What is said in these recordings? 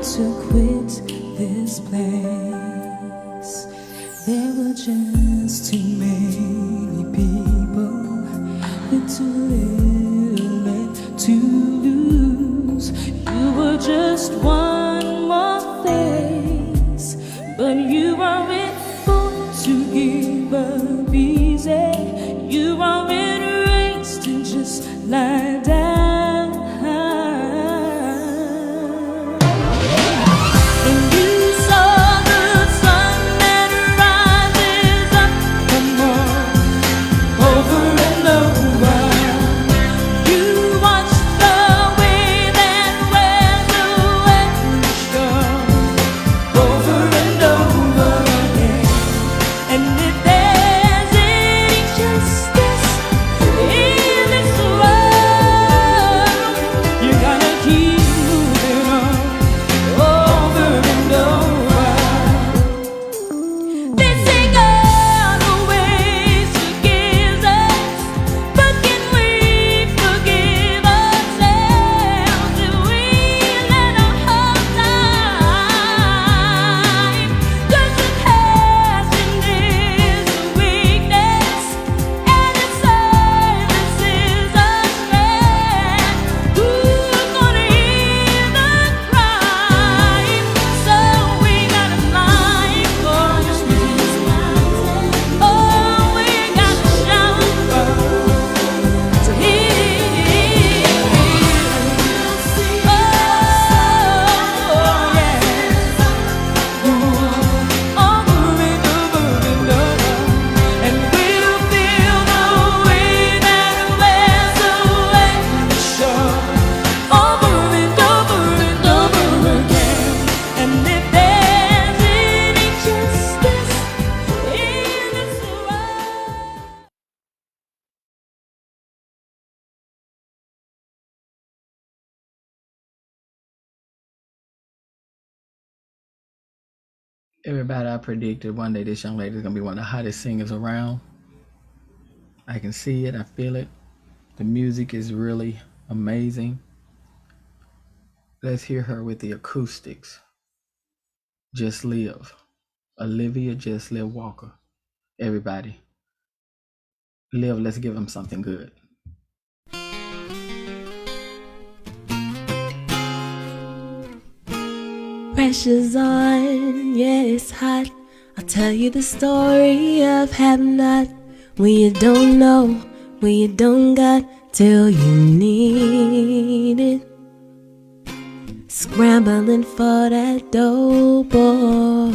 to quit this place. There were just too many people with too little left to lose. You were just one more face, but you weren't born to give up easy. You weren't raised to just lie down. Everybody, I predicted one day this young lady is going to be one of the hottest singers around. I can see it. I feel it. The music is really amazing. Let's hear her with the acoustics. Just Live. Olivia Just Live Walker. Everybody. Live, let's give them something good. Pressure's on, yeah, it's hot. I'll tell you the story of have not. When you don't know, when you don't got, till you need it. Scrambling for that dough, boy.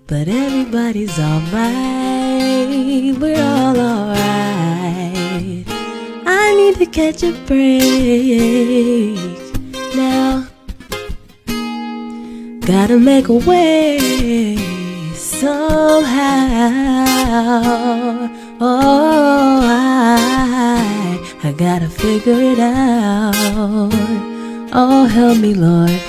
But everybody's alright, we're all alright. I need to catch a break now. Gotta make a way somehow. Oh, I gotta figure it out. Oh, help me, Lord.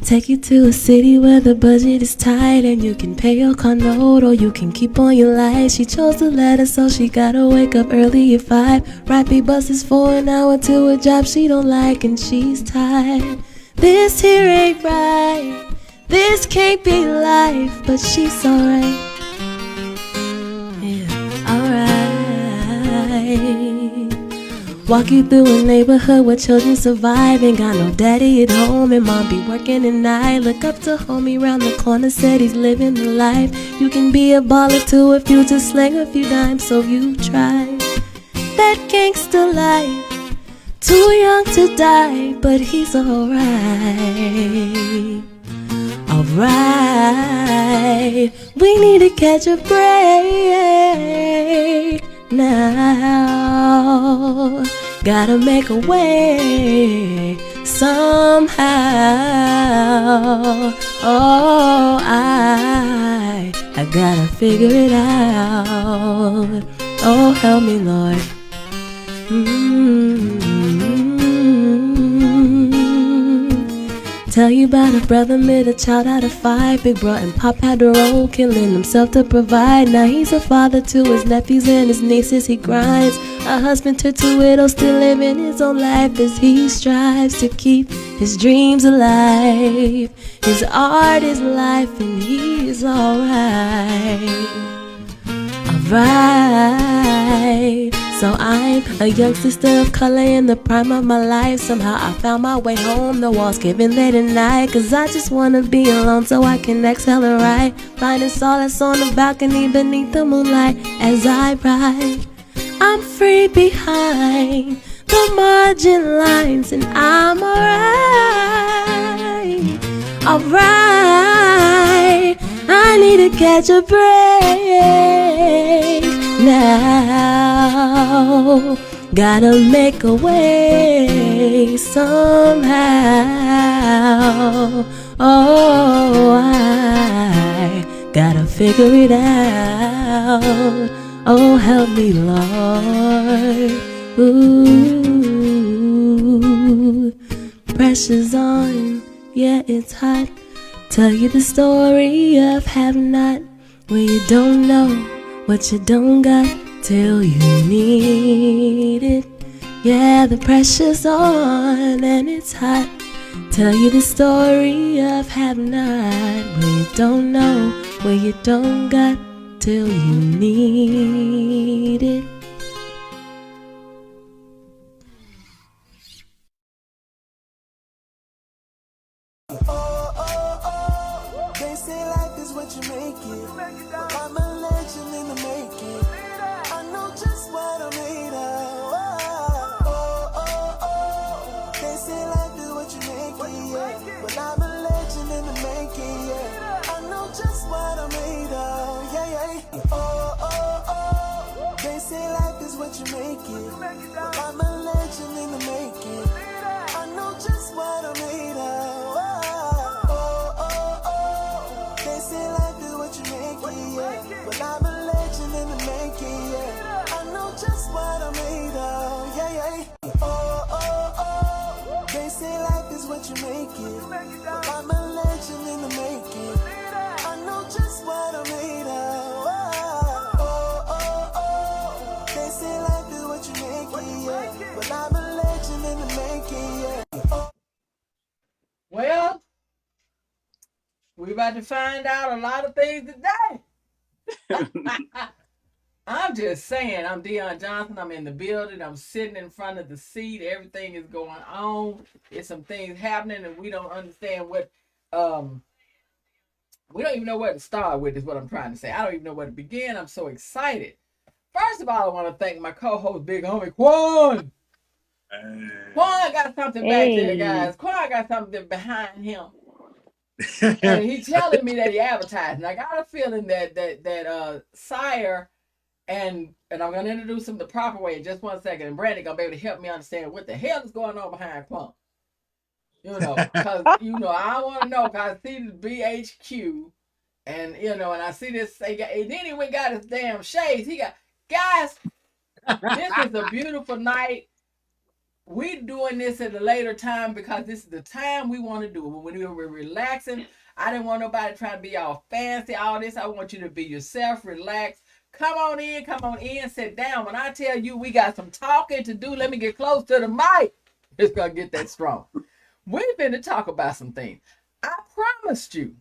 Take you to a city where the budget is tight and you can pay your car note or you can keep on your light. She chose the latter, so she gotta wake up early at 5. Ride 3 buses for an hour to a job she don't like and she's tired. This here ain't right, this can't be life, but she's alright. Yeah, alright. Walk you through a neighborhood where children survive. Ain't got no daddy at home and mom be working at night. Look up to homie round the corner, said he's living the life. You can be a baller too if you just slang a few dimes, so you try that gangster life. Too young to die, but he's alright. Alright, we need to catch a break now. Gotta make a way somehow. Oh, I gotta figure it out. Oh, help me, Lord. Tell you about a brother made a child out of 5. Big bro and pop had a role, killing himself to provide. Now he's a father to his nephews and his nieces. He grinds, a husband to 2 widows, still living his own life as he strives to keep his dreams alive. His art is life and he is alright. Alright. So I'm a young sister of color in the prime of my life. Somehow I found my way home, the walls giving late at night. Cause I just wanna be alone so I can exhale and write. Finding solace on the balcony beneath the moonlight as I ride. I'm free behind the margin lines and I'm alright. Alright, I need to catch a break now. Gotta make a way somehow. Oh, I gotta figure it out. Oh, help me, Lord. Ooh, pressure's on, yeah, it's hot. Tell you the story of have not, where you don't know what you don't got till you need it. Yeah, the pressure's on and it's hot. Tell you the story of have not, where you don't know, where you don't got till you need it. They say life is what you make it. I'm a legend in the making. I know just what I'm made of. They say life is what you make it, yeah. But I'm a legend in the making, yeah. I know just what I'm made of, yeah, yeah. They say life is what you make it. But I'm a legend in the making. I know just what I'm made of. They say life is what you make it, yeah. But I'm a legend in the making, yeah. I know just what I'm made of, yeah, yeah. They say life is what you make it. But I'm a legend in the making. I know just what I'm made of. They say life is what you make it, yeah. But I'm a legend in the making, yeah. Well, we're about to find out a lot of things today. I'm just saying, I'm Dion Johnson. I'm in the building. I'm sitting in front of the seat. Everything is going on. There's some things happening, and we don't understand what. We don't even know where to start with. Is what I'm trying to say. I don't even know where to begin. I'm so excited. First of all, I want to thank my co-host, big homie Quan. Quan got something back there, guys. Quan got something behind him. And he telling me that he advertising. I got a feeling that Sire and I'm gonna introduce him the proper way in just 1 second. And Brandon gonna be able to help me understand what the hell is going on behind Quan. Because I want to know. Cause I see the BHQ, and and I see this. And then he went got his damn shades. He got guys. This is a beautiful night. We doing this at a later time because this is the time we want to do it. When we were relaxing, I didn't want nobody trying to be all fancy, all this. I want you to be yourself, relax. Come on in, sit down. When I tell you we got some talking to do, let me get close to the mic. It's going to get that strong. We've been to talk about some things. I promised you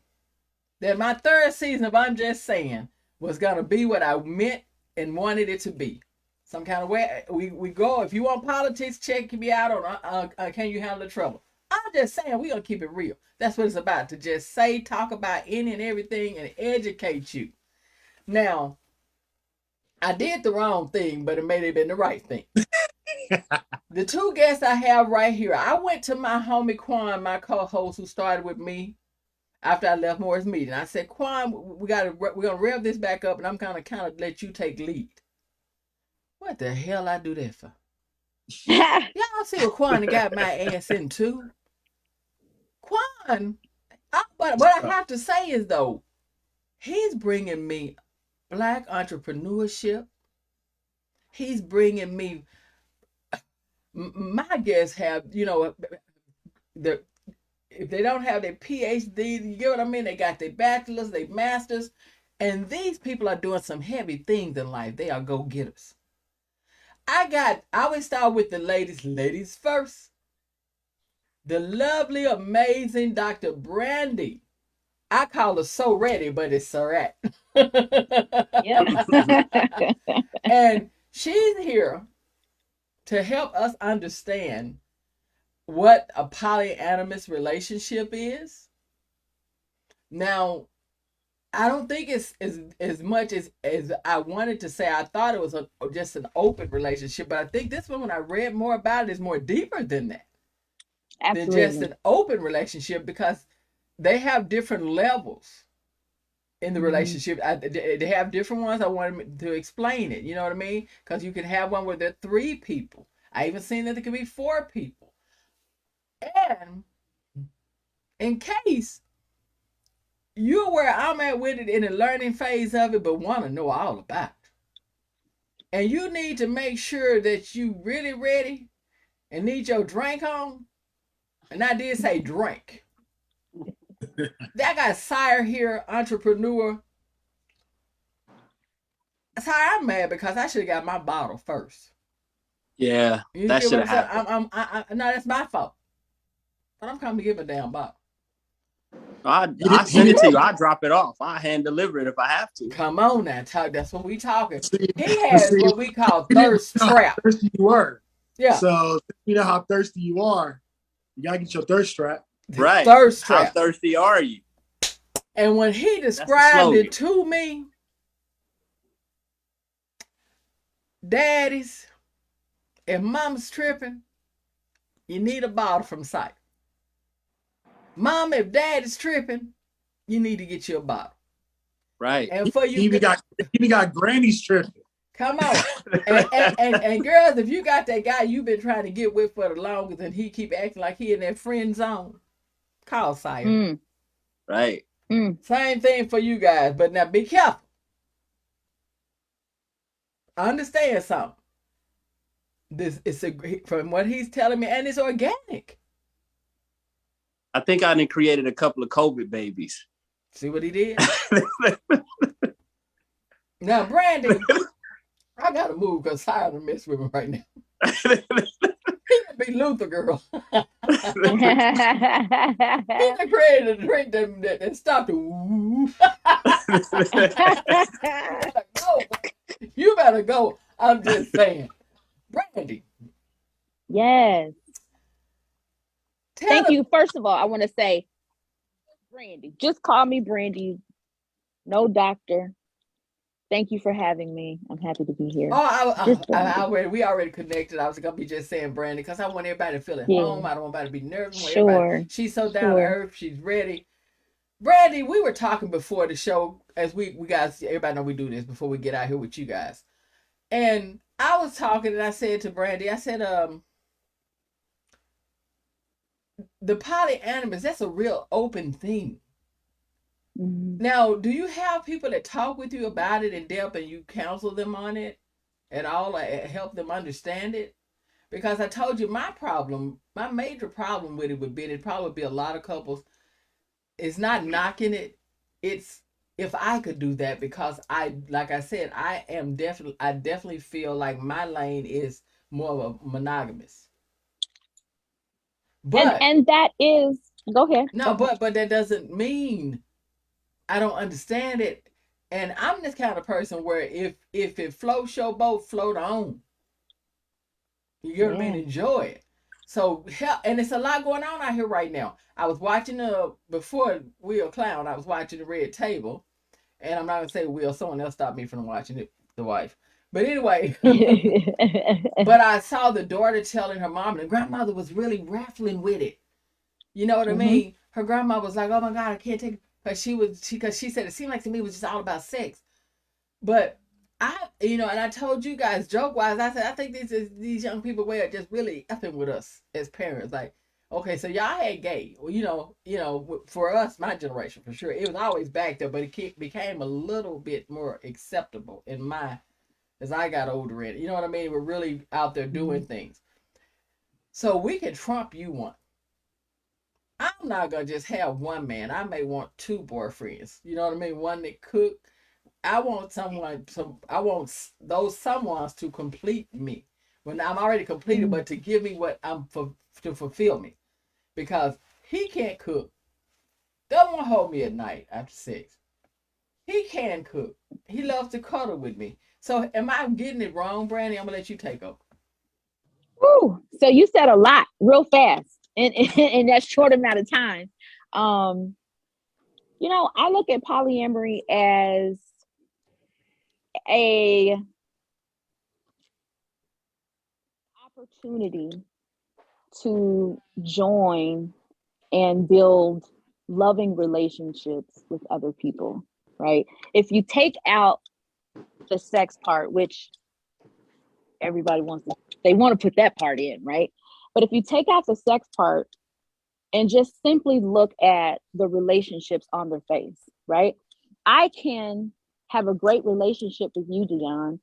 that my third season of I'm Just Saying was going to be what I meant and wanted it to be. Some kind of way we go. If you want politics, check me out on Can You Handle the Trouble. I'm just saying we're going to keep it real. That's what it's about, to just say, talk about any and everything and educate you. Now, I did the wrong thing, but it may have been the right thing. The two guests I have right here, I went to my homie Quan, my co-host who started with me after I left Morris Meeting. I said, Quan, we're going to rev this back up, and I'm going to kind of let you take lead. What the hell I do that for? Y'all see what Quan got my ass into? Quan, but what I have to say is, though, he's bringing me Black entrepreneurship. He's bringing me, my guests have, if they don't have their PhD, you get what I mean? They got their bachelors, their masters, and these people are doing some heavy things in life. They are go-getters. I always start with the ladies first. The lovely, amazing Dr. Brandy. I call her So Ready, but it's Surratt. Yep. And she's here to help us understand what a polyamorous relationship is. Now, I don't think it's as much as I wanted to say. I thought it was just an open relationship, but I think this one, when I read more about it, is more deeper than that. Than just Absolutely. an open relationship, because they have different levels in the relationship. They have different ones. I wanted to explain it. You know what I mean? Because you can have one where there are 3 people. I even seen that there could be 4 people. And in case you're where I'm at with it, in the learning phase of it, but want to know all about it, and you need to make sure that you really ready and need your drink on, and I did say drink. That got Sire here, entrepreneur. Sire, I'm mad because I should have got my bottle first. Yeah, You that get should what have I'm saying? happened. No, that's my fault. But I'm coming to give a damn bottle. I send it to you. I drop it off. I hand deliver it if I have to. Come on now, talk. That's what we talking. See, He has see, what we call you didn't thirst know how trap. thirsty you were. Yeah, So you know how thirsty you are. You gotta get your thirst trap. Right. thirst How trap. thirsty are you? And when he That's the described slogan. it to me, daddies, if mom's tripping, you need a bottle from sight. Mom, if daddy's tripping, you need to get you a bottle. Right. And for He you, even got granny's tripping. come on. And girls, if you got that guy you've been trying to get with for the longest and he keep acting like he in that friend zone, call Sire. Mm, Right. mm. Same thing for you guys, but now be careful. Understand something. This is from what he's telling me, and it's organic. I think I done created a couple of COVID babies. See what he did? Now, Brandy, I gotta move because Sire done mess with me right now. He could be Luther, girl. He done created a drink that stopped the woo. You better go. I'm just saying. Brandy, Yes. tell Thank them. you. First of all, I want to say, Brandy. Just call me Brandy. No doctor. Thank you for having me. I'm happy to be here. Just Brandy. We already connected. I was gonna be just saying Brandy because I want everybody to feel at Yeah. home. I don't want everybody to be nervous. I want everybody. Sure. She's so down to Sure. earth. She's ready. Brandy, we were talking before the show, as we guys, everybody know we do this before we get out here with you guys. And I was talking and I said to Brandy, I said, the polyamorous, that's a real open thing. Mhm. Now, do you have people that talk with you about it in depth and you counsel them on it at all, or help them understand it? Because I told you my major problem with it would be, it'd probably be a lot of couples. It's not knocking it. It's if I could do that, because like I said, I definitely feel like my lane is more of a monogamous. But And that is, go ahead. no, Go ahead. but that doesn't mean I don't understand it. And I'm this kind of person where if it floats your boat, float on. You get what I mean? Yeah. Enjoy it. So and it's a lot going on out here right now. I was watching before Will Clown, I was watching the Red Table. And I'm not gonna say Will, someone else stopped me from watching it, the wife. But anyway, but I saw the daughter telling her mom, and the grandmother was really raffling with it. You know what I mean? Her grandma was like, "Oh my God, I can't take it," because she said it seemed like to me it was just all about sex. But and I told you guys joke wise, I said I think these young people way are just really effing with us as parents. Like, okay, so y'all had gay. Well, for us, my generation for sure, it was always back there, but it became a little bit more acceptable as I got older. And you know what I mean? We're really out there doing things. So we can trump you one. I'm I'm not gonna just have one man. I may want two boyfriends. You know what I mean? One that cook. I want someone. I want those someones to complete me when I'm already completed, but to give me what to fulfill me, because he can't cook. Doesn't want to hold me at night after sex. He can cook. He loves to cuddle with me. So am I getting it wrong, Brandy? I'm gonna let you take over. Woo. So you said a lot real fast in that short amount of time. You know, I look at polyamory as a opportunity to join and build loving relationships with other people, right? If you take out the sex part, which everybody want to put that part in, right? But if you take out the sex part and just simply look at the relationships on their face, right? I can have a great relationship with you, Dion,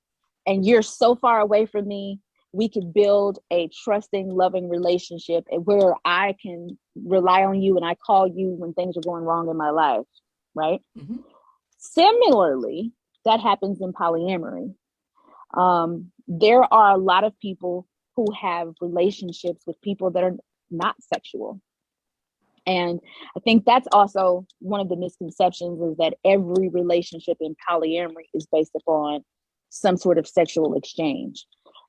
and you're so far away from me. We could build a trusting, loving relationship where I can rely on you and I call you when things are going wrong in my life, right? Mm-hmm. Similarly, that happens in polyamory. There are a lot of people who have relationships with people that are not sexual. And I think that's also one of the misconceptions, is that every relationship in polyamory is based upon some sort of sexual exchange.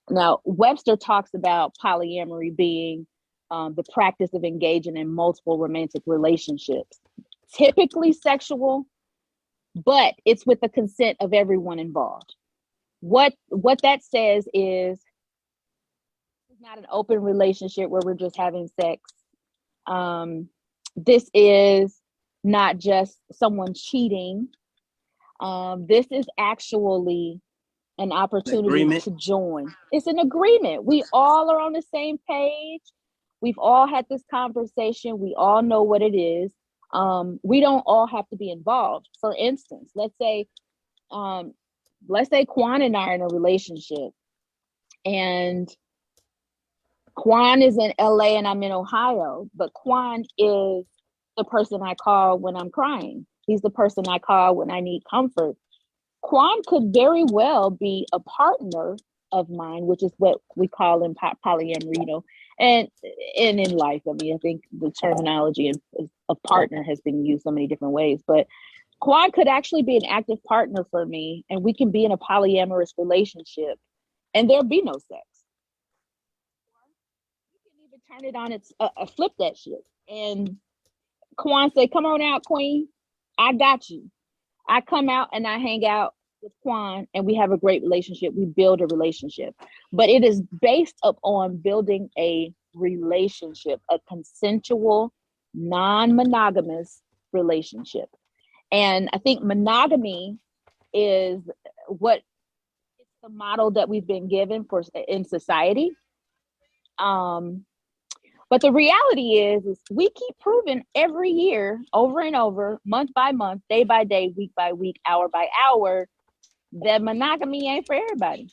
Now, Webster talks about polyamory being the practice of engaging in multiple romantic relationships, typically sexual, but it's with the consent of everyone involved. What that says is it's not an open relationship where we're just having sex. This is not just someone cheating. This is actually an opportunity to join. It's an agreement. We all are on the same page. We've all had this conversation. We all know what it is. We don't all have to be involved. For instance, let's say Quan and I are in a relationship, and Quan is in LA and I'm in Ohio, but Quan is the person I call when I'm crying. He's the person I call when I need comfort. Quan could very well be a partner of mine, which is what we call in polyamory, you know, and in life. I mean, I think the terminology of partner has been used so many different ways, but Quan could actually be an active partner for me, and we can be in a polyamorous relationship and there'll be no sex. You can even turn it on, it's flip that shit. And Quan say, come on out, queen. I got you. I come out and I hang out with Quan and we have a great relationship. We build a relationship, but it is based upon building a relationship, a consensual, non-monogamous relationship. And I think monogamy is what it's the model that we've been given for in society. But the reality is we keep proving every year, over and over, month by month, day by day, week by week, hour by hour, that monogamy ain't for everybody.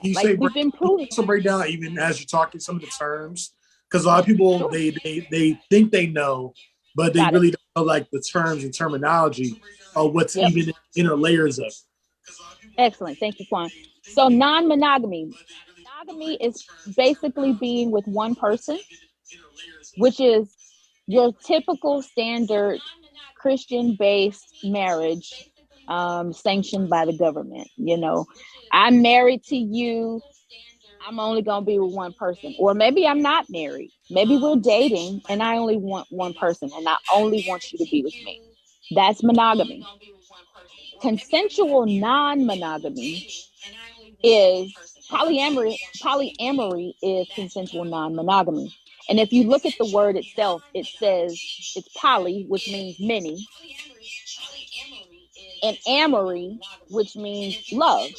We've been proving. Also break down, even as you're talking, some of the terms, because a lot of people they think they know, but they really don't know like the terms and terminology of what's even inner layers of. Excellent, thank you, Quan. So non-monogamy. Monogamy is basically being with one person, which is your typical standard Christian-based marriage, sanctioned by the government. You know, I'm married to you. I'm only going to be with one person. Or maybe I'm not married. Maybe we're dating and I only want one person and I only want you to be with me. That's monogamy. Consensual non-monogamy is polyamory is consensual non-monogamy. And if you look at the word itself, it says it's poly, which means many, and amory, which means love.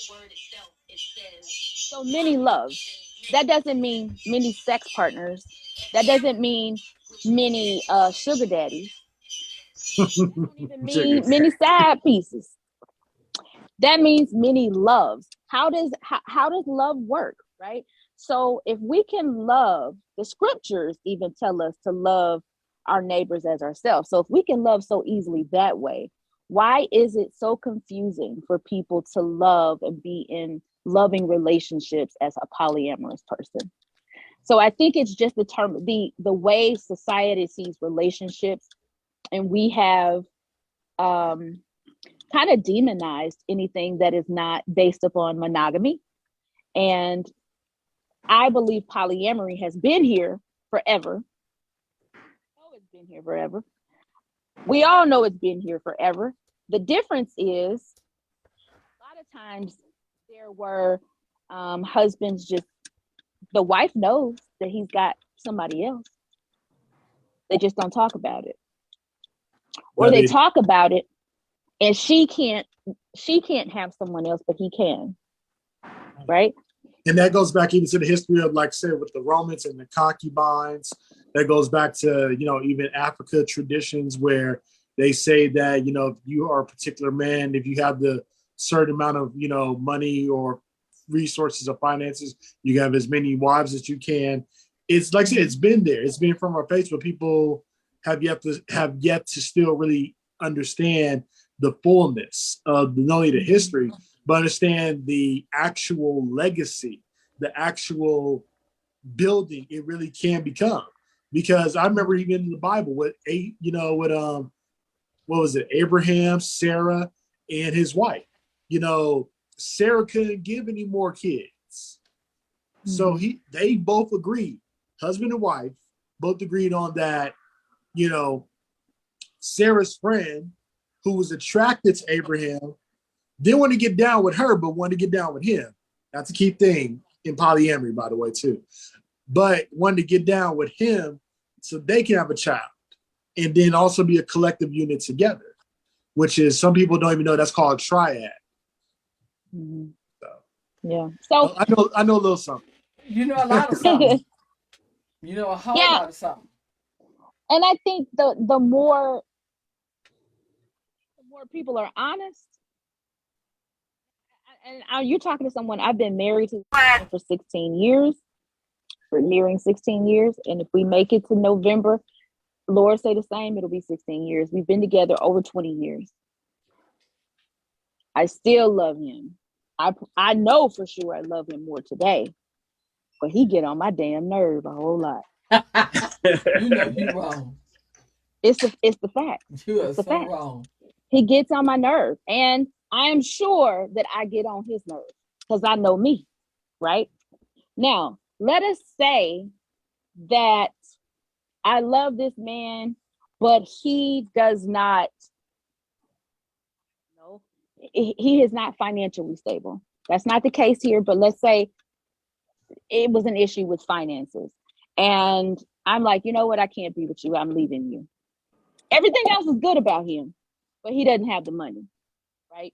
So many loves. That doesn't mean many sex partners. That doesn't mean many sugar daddies. That doesn't even mean many side pieces. That means many loves. How does love work, right? So if we can love, the scriptures even tell us to love our neighbors as ourselves. So if we can love so easily that way, why is it so confusing for people to love and be in loving relationships as a polyamorous person? So I think it's just the way society sees relationships, and we have kind of demonized anything that is not based upon monogamy. And I believe polyamory has been here forever. Oh, it's been here forever. We all know it's been here forever. The difference is a lot of times there were husbands just, the wife knows that he's got somebody else. They just don't talk about it. Or they talk about it and she can't have someone else, but he can. Right? And that goes back even to the history of, like I said, with the Romans and the concubines. That goes back to, even Africa traditions where they say that, if you are a particular man, if you have the certain amount of, money or resources or finances, you have as many wives as you can. It's like I said, it's been there. It's been from our face, but people have yet to still really understand the fullness of not only the history, but understand the actual legacy, the actual building it really can become. Because I remember even in the Bible what was it? Abraham, Sarah, and his wife. Sarah couldn't give any more kids. So they both agreed, husband and wife, both agreed on that, Sarah's friend, who was attracted to Abraham, didn't want to get down with her, but wanted to get down with him. That's a key thing in polyamory, by the way, too. But wanted to get down with him so they can have a child and then also be a collective unit together, which is, some people don't even know, that's called triad. Mm-hmm. So, yeah. So I know a little something. You know a lot of something. You know a whole lot of something. And I think the more people are honest, and you're talking to someone, I've been married to for 16 years. We're nearing 16 years. And if we make it to November, Lord say the same, it'll be 16 years. We've been together over 20 years. I still love him. I know for sure I love him more today, but he get on my damn nerve a whole lot. You know you're wrong. It's the fact. You are so wrong. He gets on my nerve, and I am sure that I get on his nerve because I know me, right? Now, let us say that I love this man, but he does not, he is not financially stable. That's not the case here, but let's say it was an issue with finances. And I'm like, you know what? I can't be with you. I'm leaving you. Everything else is good about him, but he doesn't have the money, right?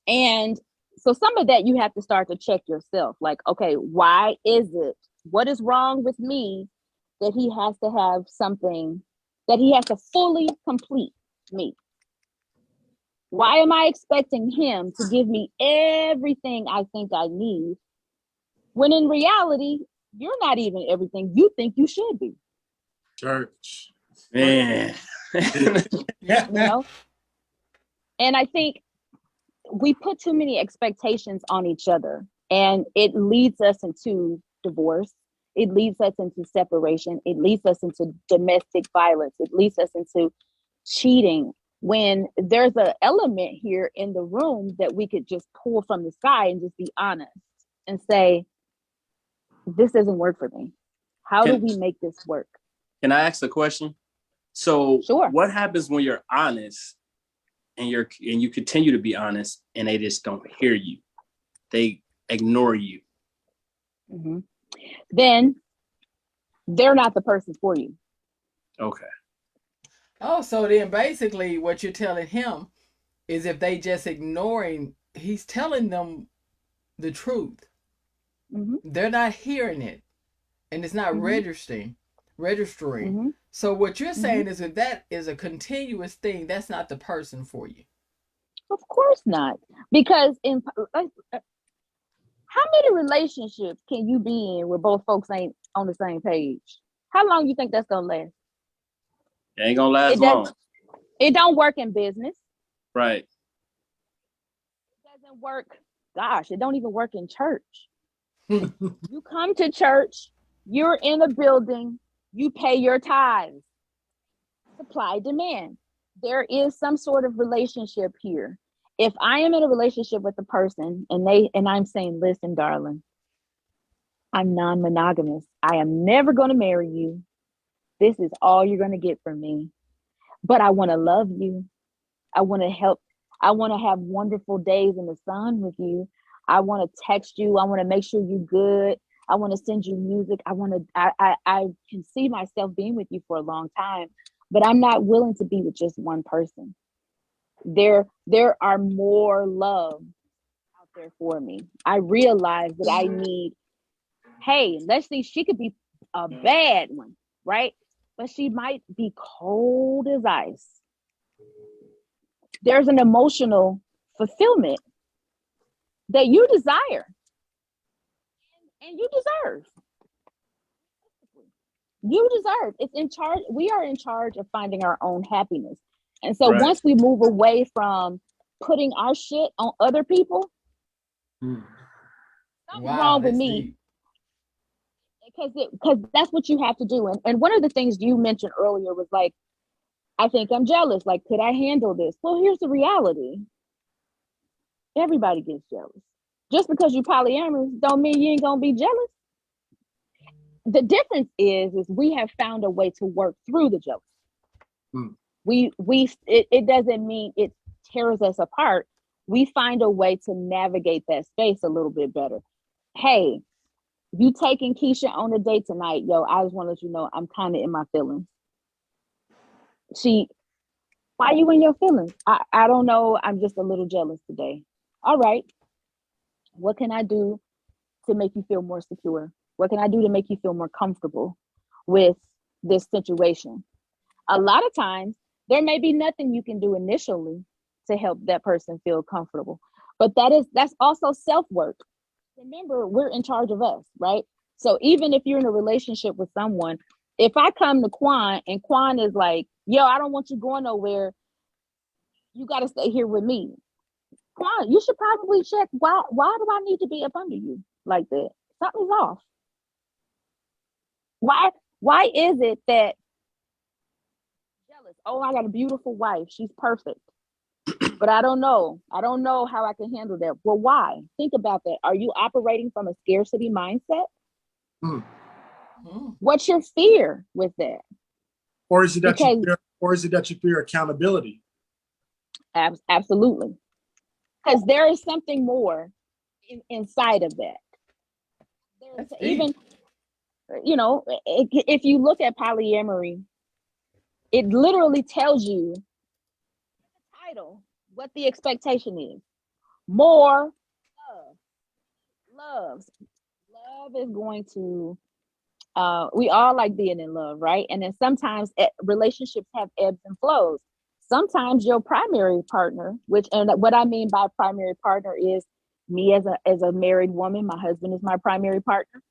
And so some of that you have to start to check yourself. Like, okay, why is it? What is wrong with me that he has to have something, that he has to fully complete me? Why am I expecting him to give me everything I think I need, when in reality, you're not even everything you think you should be? Church. Man. And I think we put too many expectations on each other, and it leads us into divorce. It leads us into separation. It leads us into domestic violence. It leads us into cheating, when there's an element here in the room that we could just pull from the sky and just be honest and say, this doesn't work for me. How do we make this work? Can I ask a question? So sure. What happens when you're honest and you continue to be honest and they just don't hear you? They ignore you. Mm-hmm. Then they're not the person for you. Okay. Oh, so then basically what you're telling him is, if they just ignoring, he's telling them the truth. Mm-hmm. They're not hearing it, and it's not registering. Mm-hmm. So what you're saying is, if that is a continuous thing, that's not the person for you. Of course not. Because how How many relationships can you be in where both folks ain't on the same page? How long you think that's gonna last? It ain't gonna last long. It don't work in business. Right. It doesn't work. Gosh, it don't even work in church. You come to church, you're in a building, you pay your tithes. Supply, demand. There is some sort of relationship here. If I am in a relationship with a person and I'm saying, listen, darling, I'm non-monogamous. I am never going to marry you. This is all you're going to get from me. But I want to love you. I want to help. I want to have wonderful days in the sun with you. I want to text you. I want to make sure you're good. I want to send you music. I can see myself being with you for a long time, but I'm not willing to be with just one person. There are more love out there for me. I realize that I need, hey, let's see, she could be a bad one, right? But she might be cold as ice. There's an emotional fulfillment that you desire and you deserve. You deserve. It's in charge. We are in charge of finding our own happiness. And so once we move away from putting our shit on other people, something's wrong with me. Because that's what you have to do. And one of the things you mentioned earlier was like, I think I'm jealous. Like, could I handle this? Well, here's the reality. Everybody gets jealous. Just because you're polyamorous don't mean you ain't gonna be jealous. The difference is we have found a way to work through the jealousy. It doesn't mean it tears us apart. We find a way to navigate that space a little bit better. Hey, you taking Keisha on a date tonight? Yo, I just want to let you know I'm kind of in my feelings. Why are you in your feelings? I don't know. I'm just a little jealous today. All right. What can I do to make you feel more secure? What can I do to make you feel more comfortable with this situation? A lot of times, there may be nothing you can do initially to help that person feel comfortable, but that's also self-work. Remember, we're in charge of us, right? So even if you're in a relationship with someone, if I come to Quan and Quan is like, yo, I don't want you going nowhere, you got to stay here with me. Quan, you should probably check, why do I need to be up under you like that? Something's off. Why is it that jealous? Oh, I got a beautiful wife. She's perfect. But I don't know how I can handle that. Well, why? Think about that. Are you operating from a scarcity mindset? What's your fear with that? Or is it that you fear accountability? Absolutely. Because there is something more inside of that. There's even, if you look at polyamory, it literally tells you the title, what the expectation is. More love. Love is going to, we all like being in love, right? And then sometimes relationships have ebbs and flows. Sometimes your primary partner, and what I mean by primary partner is me as a married woman, my husband is my primary partner.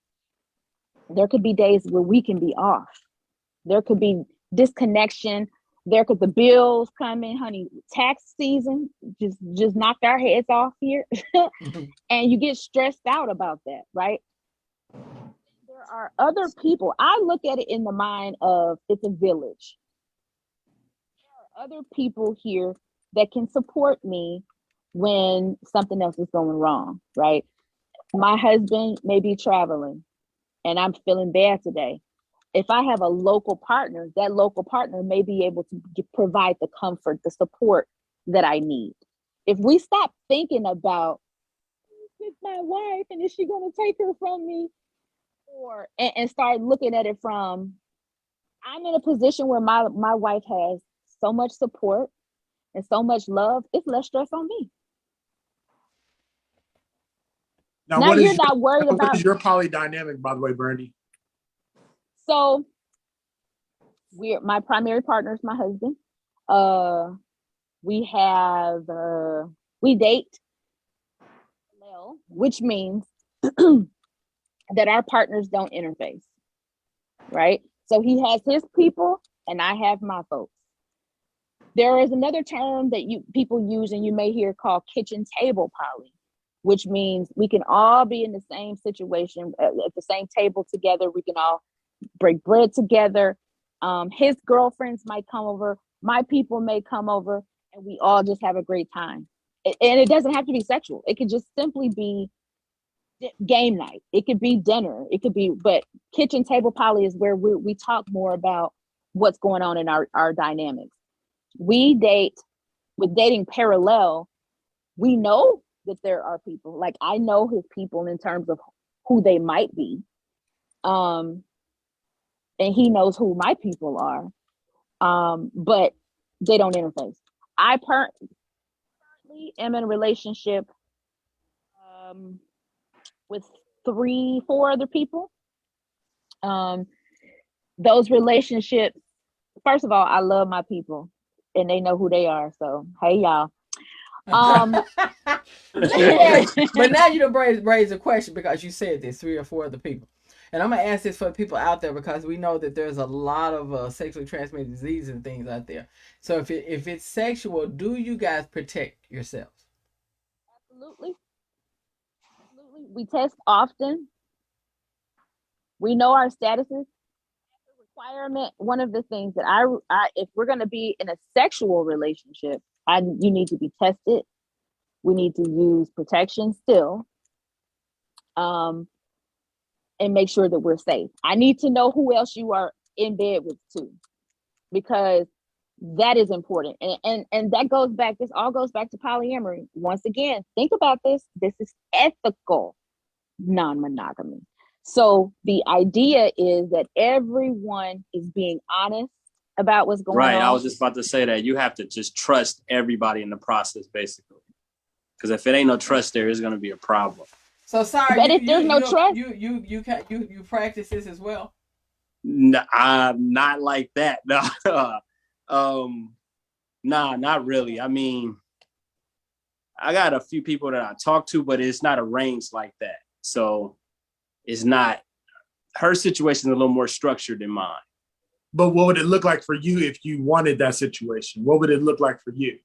There could be days where we can be off. There could be disconnection. There could the bills come in, honey. Tax season just knocked our heads off here, and you get stressed out about that, right? There are other people. I look at it in the mind of it's a village. There are other people here that can support me when something else is going wrong, right? My husband may be traveling, and I'm feeling bad today. If I have a local partner, that local partner may be able to provide the comfort, the support that I need. If we stop thinking about, with my wife, and is she going to take her from me? And start looking at it from, I'm in a position where my wife has so much support and so much love, it's less stress on me. Now you're not worried about. What is your poly dynamic, by the way, Brandy? So my primary partner is my husband. We date, which means that our partners don't interface, right? So he has his people and I have my folks. There is another term that people use and you may hear called kitchen table poly, which means we can all be in the same situation at the same table together. We can all break bread together. His girlfriends might come over, my people may come over, and we all just have a great time. And it doesn't have to be sexual. It could just simply be game night. It could be dinner. It could be, but kitchen table poly is where we talk more about what's going on in our dynamics. We date with dating parallel. We know that there are people, like I know his people in terms of who they might be. And he knows who my people are. But they don't interface. I currently am in a relationship with 3-4 other people. Those relationships, first of all, I love my people and they know who they are. So, hey, y'all. But now you don't raise a question because you said this 3 or 4 other people. And I'm going to ask this for the people out there because we know that there's a lot of sexually transmitted disease and things out there. So if it's sexual, do you guys protect yourselves? Absolutely. We test often. We know our statuses. Requirement. One of the things that I if we're going to be in a sexual relationship, you need to be tested. We need to use protection still. And make sure that we're safe. I need to know who else you are in bed with too, because that is important. And that goes back, this all goes back to polyamory. Once again, think about this. This is ethical non-monogamy. So the idea is that everyone is being honest about what's going on. Right. I was just about to say that. You have to just trust everybody in the process, basically. Because if it ain't no trust, there is going to be a problem. So sorry, but if there's no trust, you practice this as well? No, not like that. No, nah, not really. I mean, I got a few people that I talk to, but it's not arranged like that. So it's not. Her situation is a little more structured than mine. But what would it look like for you if you wanted that situation? What would it look like for you?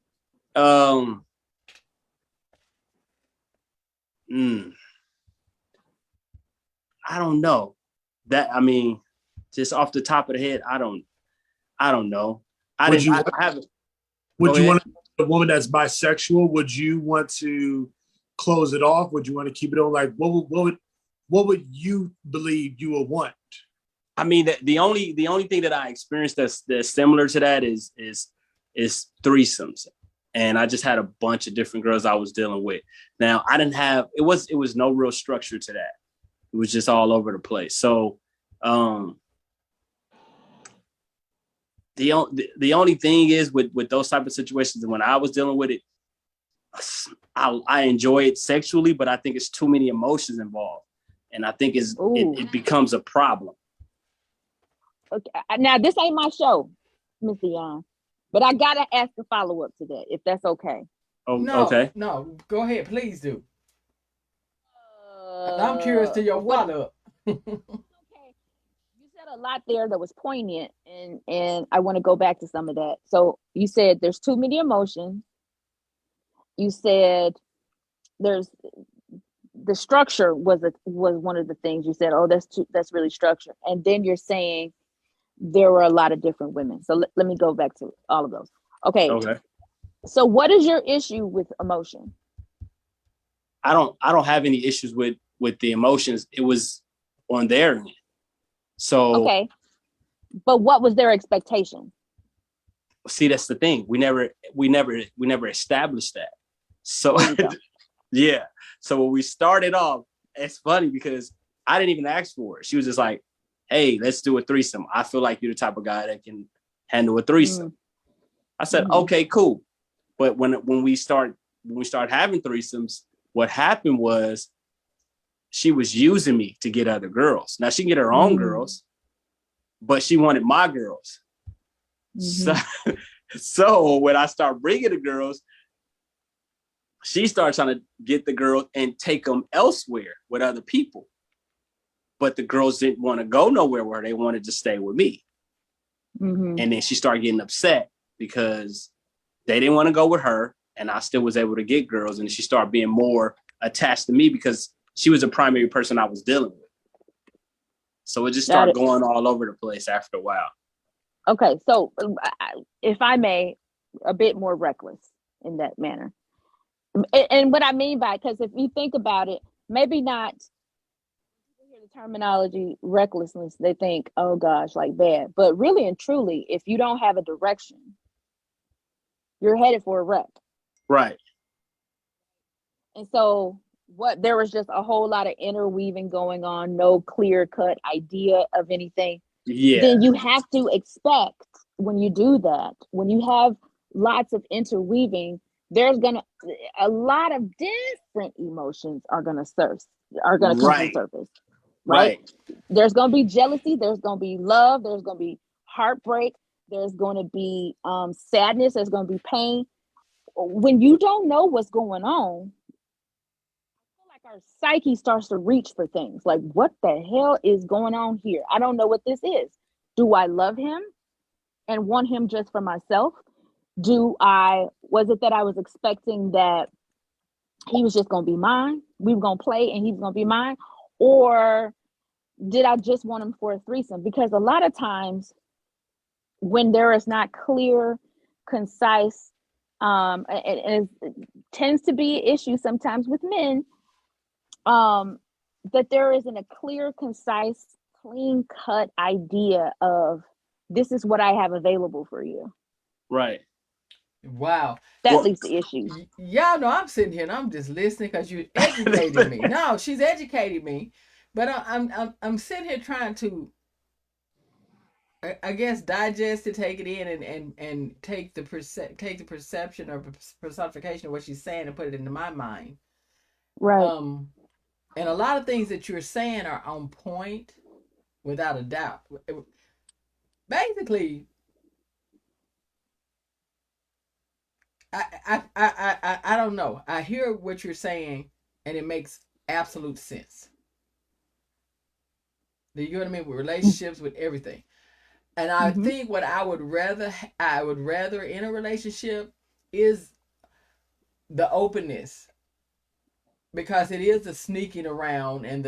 I don't know. That, I mean, just off the top of the head, I don't know. Would you want a woman that's bisexual? Would you want to close it off? Would you want to keep it on? Like, what would you believe you would want? I mean, the only thing that I experienced that's similar to that is threesomes. And I just had a bunch of different girls I was dealing with. Now, I didn't have, it was no real structure to that. It was just all over the place. So the only thing is with those type of situations, when I was dealing with it, I enjoy it sexually, but I think it's too many emotions involved. And I think it becomes a problem. Okay. Now, this ain't my show, Miss Dion, but I got to ask a follow-up to that, if that's okay. Oh, no, okay. No, go ahead. Please do. I'm curious to your follow-up. Okay. You said a lot there that was poignant, and I want to go back to some of that. So you said there's too many emotions. You said there's the structure was one of the things you said. Oh, that's really structured. And then you're saying there were a lot of different women. So let me go back to all of those. Okay. So what is your issue with emotion? I don't have any issues with the emotions. It was on their end. So okay, but what was their expectation? See, that's the thing. We never established that. So yeah. So when we started off, it's funny because I didn't even ask for it. She was just like, "Hey, let's do a threesome. I feel like you're the type of guy that can handle a threesome." I said, "Okay, cool." But when we start having threesomes, what happened was she was using me to get other girls. Now she can get her own girls, but she wanted my girls. So when I start bringing the girls, she started trying to get the girl and take them elsewhere with other people. But the girls didn't want to go nowhere with her. They wanted to stay with me. Mm-hmm. And then she started getting upset because they didn't want to go with her. And I still was able to get girls. And she started being more attached to me because she was the primary person I was dealing with. So it just started going all over the place after a while. Okay. So if I may, a bit more reckless in that manner. And what I mean by, because if you think about it, maybe not, people hear the terminology recklessness, they think, oh gosh, like bad. But really and truly, if you don't have a direction, you're headed for a wreck. Right. And so there was just a whole lot of interweaving going on, no clear cut idea of anything. Yeah. Then you have to expect when you do that, when you have lots of interweaving, there's a lot of different emotions are gonna come to the surface. Right? There's gonna be jealousy, there's gonna be love, there's gonna be heartbreak, there's gonna be sadness, there's gonna be pain. When you don't know what's going on, I feel like our psyche starts to reach for things like, what the hell is going on here? I don't know what this is. Do I love him and want him just for myself? Was it that I was expecting that he was just going to be mine? We were going to play and he's going to be mine? Or did I just want him for a threesome? Because a lot of times when there is not clear, concise, and it tends to be an issue sometimes with men, that there isn't a clear, concise, clean cut idea of this is what I have available for you. Right. Wow. That leads to issues. Y'all know I'm sitting here and I'm just listening because you educated me. No, she's educated me, but I'm sitting here trying to, I guess, digest it, take it in, and take the perception or personification of what she's saying and put it into my mind. Right. And a lot of things that you're saying are on point, without a doubt. Basically, I don't know. I hear what you're saying, and it makes absolute sense. Do you know what I mean? With relationships, with everything. And I think what I would rather in a relationship is the openness, because it is the sneaking around and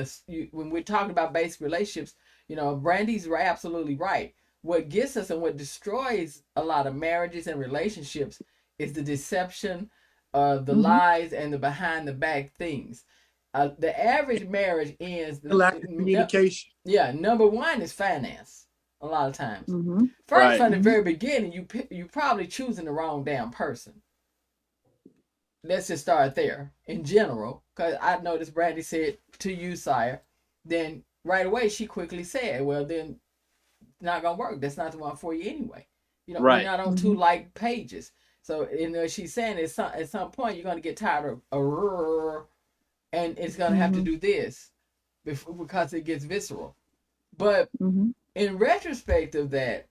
when we're talking about basic relationships, Brandy's absolutely right. What gets us and what destroys a lot of marriages and relationships is the deception, the lies, and the behind the back things. The average marriage ends. The lack of communication. Number one is finance. A lot of times, first from the very beginning, you probably choosing the wrong damn person. Let's just start there in general, because I noticed Brandy said to you, sire. Then right away she quickly said, "Well, then it's not gonna work. That's not the one for you anyway. We're not on two like pages." So, she's saying at some point you're gonna get tired of, and it's gonna have to do this because it gets visceral. But in retrospect of that,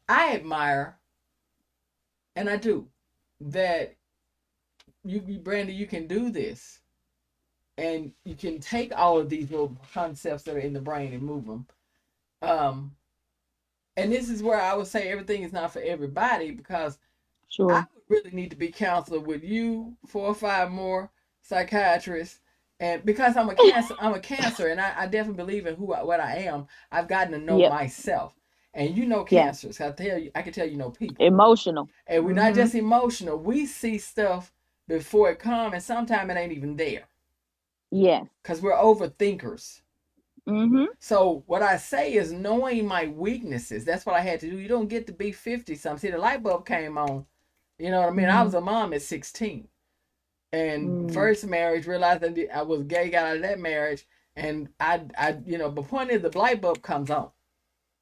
I admire, and I do, that you, Brandy, you can do this, and you can take all of these little concepts that are in the brain and move them. And this is where I would say everything is not for everybody, because I would really need to be counseled with you, 4 or 5 more psychiatrists. And because I'm a cancer, and I definitely believe in what I am. I've gotten to know myself, and cancers. I can tell people emotional, and we're not just emotional. We see stuff before it comes, and sometimes it ain't even there. Yeah, because we're overthinkers. So what I say is knowing my weaknesses. That's what I had to do. You don't get to be 50 something. See, the light bulb came on. You know what I mean? I was a mom at 16. And first marriage, realized that I was gay, got out of that marriage, and I the point is the light bulb comes on,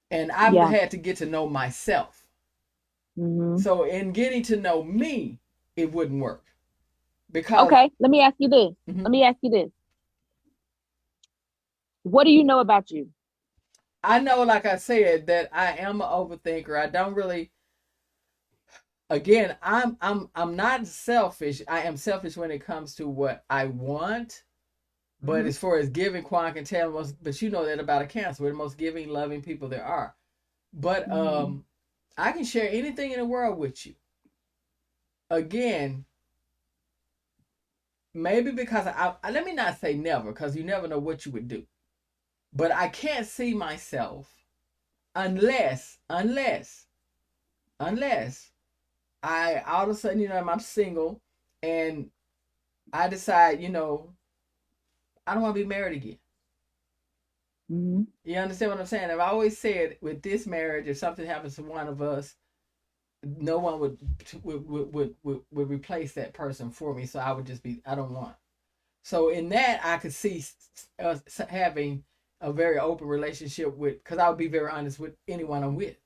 and I've had to get to know myself. So in getting to know me, it wouldn't work. Because let me ask you this. What do you know about you? I know, like I said, that I am an overthinker. I don't really. again, I'm not selfish. I am selfish when it comes to what I want. But as far as giving, Quan can tell most, but you know that about a Cancer. We're the most giving, loving people there are. But I can share anything in the world with you. Again, maybe because I let me not say never, because you never know what you would do. But I can't see myself unless I all of a sudden, I'm single and I decide, I don't want to be married again. Mm-hmm. You understand what I'm saying? I've always said with this marriage, if something happens to one of us, no one would replace that person for me. So I would just be, I don't want. So in that, I could see us having a very open relationship with, because I would be very honest with anyone I'm with.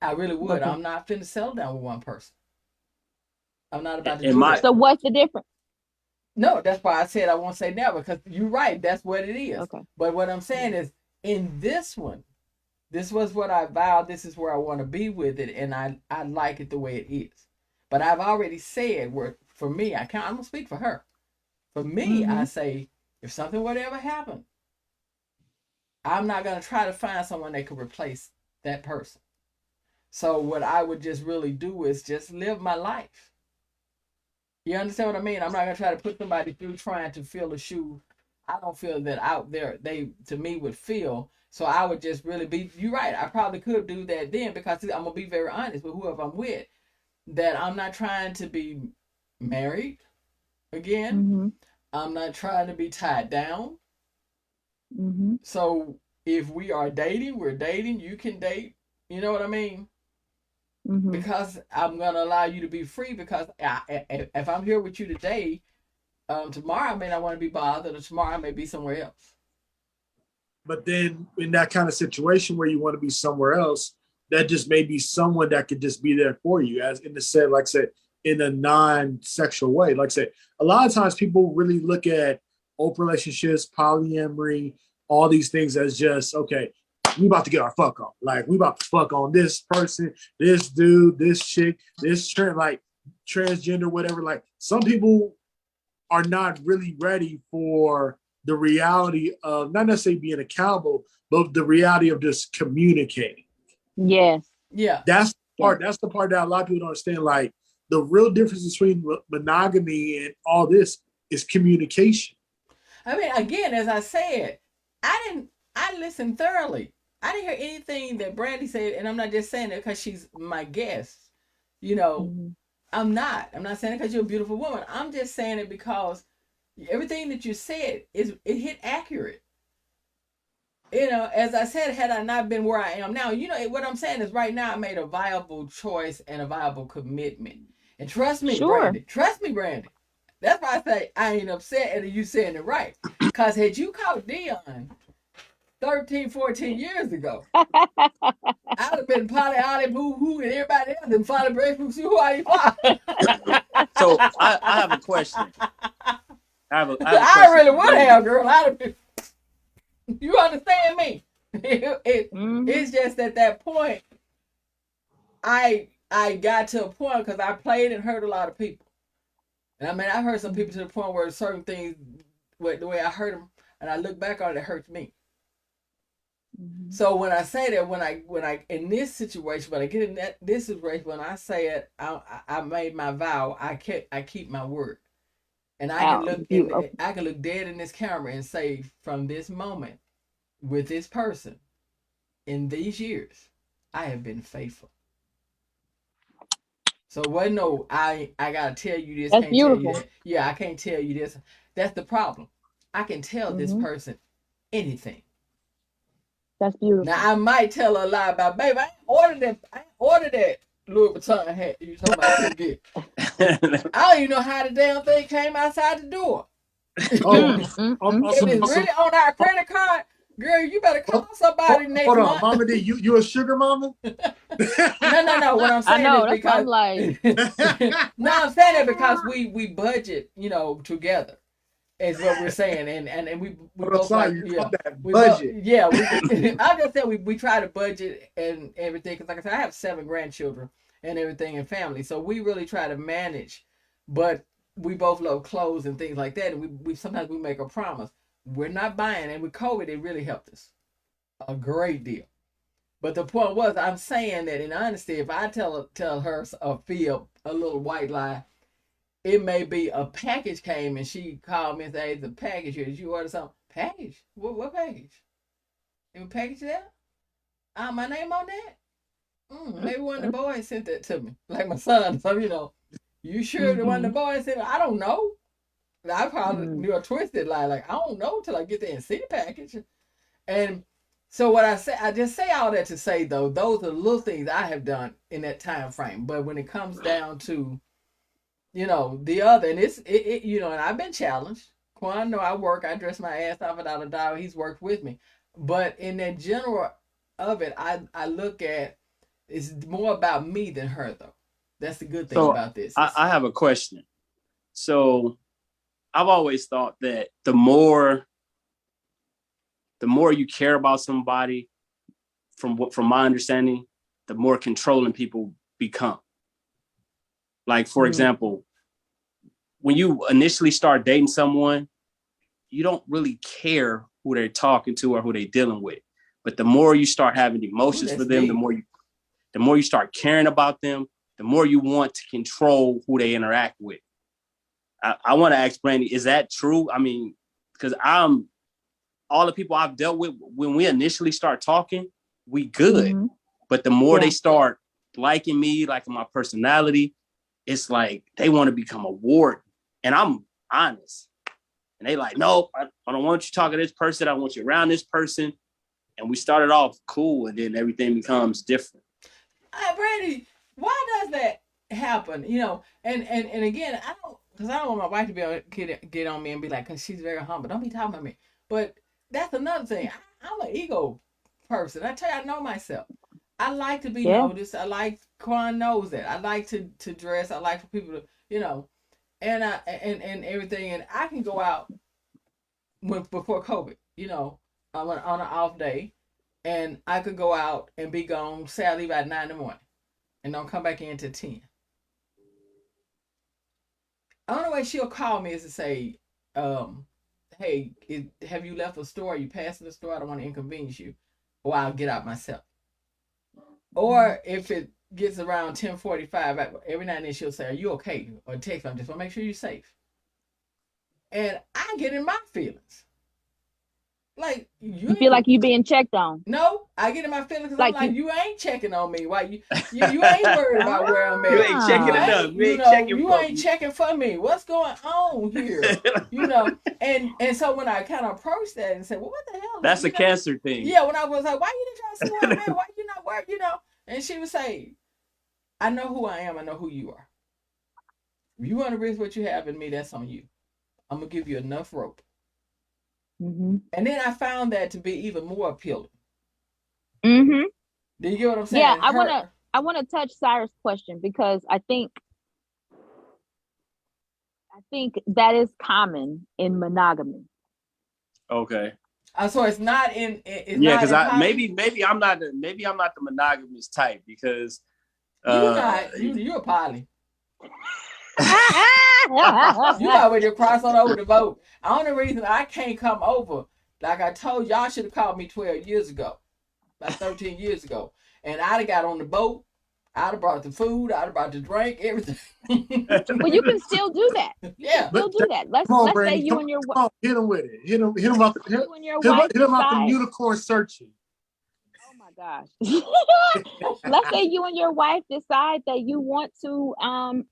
I really would. Okay. I'm not finna settle down with one person. I'm not about to do that. So what's the difference? No, that's why I said I won't say never, because you're right. That's what it is. Okay. But what I'm saying is, in this one, this was what I vowed. This is where I want to be with it, and I like it the way it is. But I've already said where for me, I'm gonna speak for her. For me, I say if something would ever happen, I'm not gonna try to find someone that could replace that person. So what I would just really do is just live my life. You understand what I mean? I'm not gonna try to put somebody through trying to fill a shoe I don't feel that out there they to me would feel. So I would just really be. You're right. I probably could do that then, because I'm gonna be very honest with whoever I'm with. That I'm not trying to be married again. I'm not trying to be tied down. So if we are dating, we're dating. You can date. You know what I mean? Because I'm gonna allow you to be free. Because if I'm here with you today, tomorrow I may not want to be bothered, or tomorrow I may be somewhere else. But then in that kind of situation where you want to be somewhere else, that just may be someone that could just be there for you, as in the said, like I said, in a non-sexual way. Like I said, a lot of times people really look at open relationships, polyamory, all these things as just, okay, we about to get our fuck on. Like, we about to fuck on this person, this dude, this chick, this transgender, whatever. Like, some people are not really ready for the reality of not necessarily being accountable, but the reality of just communicating. Yes. Yeah. That's the part. That's the part that a lot of people don't understand. Like, the real difference between monogamy and all this is communication. I mean, again, as I said, I listened thoroughly. I didn't hear anything that Brandy said, and I'm not just saying it because she's my guest. I'm not saying it because you're a beautiful woman. I'm just saying it because everything that you said it hit accurate. As I said, had I not been where I am now, what I'm saying is right now I made a viable choice and a viable commitment. And trust me, Brandy. Trust me, Brandy. That's why I say I ain't upset at you saying it right. Because had you caught Dion 13, 14 years ago, I'd have been Polly, Ollie, Boo Hoo, and everybody else, and Folly Breakthrough, who are you? So I have a question. I really would have, girl. You understand me? It's just at that point, I got to a point because I played and hurt a lot of people. And I mean, I hurt some people to the point where certain things, the way I hurt them, and I look back on it, it hurts me. So when I say that, when I in this situation, when I get in this situation, when I say it, I made my vow. I keep my word, and I can look dead in this camera and say, from this moment, with this person, in these years, I have been faithful. So I gotta tell you this. That's beautiful. Tell you that. Yeah, I can't tell you this. That's the problem. I can tell this person anything. That's beautiful. Now I might tell a lie about, babe, I ain't ordered that Louis Vuitton hat you talking about to get. I don't even know how the damn thing came outside the door. If it's really on our credit card, girl, you better call somebody next month. Hold on, Mama D, you a sugar mama? No. What I'm saying is because I'm like, no, I'm saying it because we budget, together. Is what we're saying, and we both like, budget. I'm just saying we try to budget and everything, because like I said, I have 7 grandchildren, and everything in family. So we really try to manage, but we both love clothes and things like that. And we sometimes we make a promise. We're not buying. And with COVID, it really helped us a great deal. But the point was, I'm saying that in honesty, if I tell her a fib, a little white lie, it may be a package came and she called me and said, hey, the package here. Did you order something? Package? What package? It was package there? My name on that? Maybe one of the boys sent that to me. Like my son. So, you sure the one of the boys sent it? I don't know. I probably knew a twisted lie. Like, I don't know till I get there and see the package. And so what I just say all that to say, though, those are the little things I have done in that time frame. But when it comes down to, the other, and and I've been challenged. Quan know I work, I dress my ass off without a dollar. He's worked with me. But in that general of it, I look at, it's more about me than her, though. That's the good thing about this. I have a question. So I've always thought that the more you care about somebody, from my understanding, the more controlling people become. Like, for example, when you initially start dating someone, you don't really care who they're talking to or who they're dealing with. But the more you start having emotions for them, the more you start caring about them, the more you want to control who they interact with. I want to ask Brandy, is that true? I mean, because all the people I've dealt with, when we initially start talking, we good. But the more they start liking me, liking my personality, it's like they want to become a warden. And I'm honest. And they like, no, I don't want you talking to this person. I want you around this person. And we started off cool, and then everything becomes different. Brandy, why does that happen? And again, because I don't want my wife to be able to get on me and be like, because she's very humble. Don't be talking about me. But that's another thing. I'm an ego person. I tell you, I know myself. I like to be noticed. I like, Quan knows that. I like to dress. I like for people to, and everything. And I can go out before COVID, on an off day, and I could go out and be gone, say I leave at 9 in the morning and don't come back in till 10. The only way she'll call me is to say, hey, have you left a store? Are you passing the store? I don't want to inconvenience you. Or I'll get out myself. Or if it gets around 10:45, every now and then she'll say, are you okay? Or text me, I just want to make sure you're safe. And I get in my feelings. Like, you feel like you being checked on. No, I get in my feelings because I'm like, you ain't checking on me. Why you ain't worried about where I'm at. You ain't checking enough. You ain't checking for me. What's going on here? And so when I kind of approached that and said, well, what the hell? That's a cancer thing. Yeah, when I was like, why you didn't try to see where I'm at? Why you not work? And she would say, I know who I am. I know who you are. If you want to risk what you have in me, that's on you. I'm going to give you enough rope. And then I found that to be even more appealing. Do you get what I'm saying? Yeah, I want to touch Cyrus' question because I think that is common in monogamy. Okay. So it's not in. Because maybe I'm not the monogamous type because you're not. You're a poly. You already crossed on over the boat. The only reason I can't come over, like I told y'all, should have called me 12 years ago, about 13 years ago, and I'd have got on the boat. I'd have brought the food. I'd have brought the drink, everything. Well, you can still do that. Yeah, still do that. Let's say you and your wife. Hit him with it. Hit him out the unicorn searching. Oh my gosh. Let's say you and your wife decide that you want to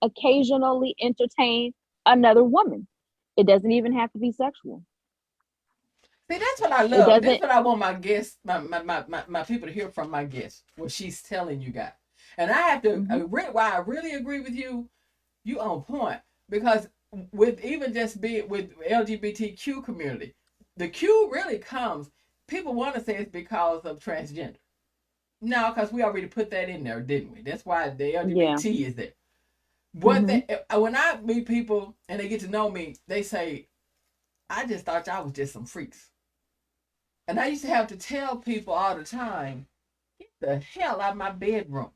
occasionally entertain another woman. It doesn't even have to be sexual. See, that's what I love. That's what I want my guests, my people to hear from my guests, what she's telling you guys. And I have to, why I really agree with you, you on point. Because with even just being with LGBTQ community, the Q really comes, people want to say it's because of transgender. No, because we already put that in there, didn't we? That's why the LGBT is there. But when I meet people and they get to know me, they say, I just thought y'all was just some freaks. And I used to have to tell people all the time, get the hell out of my bedroom.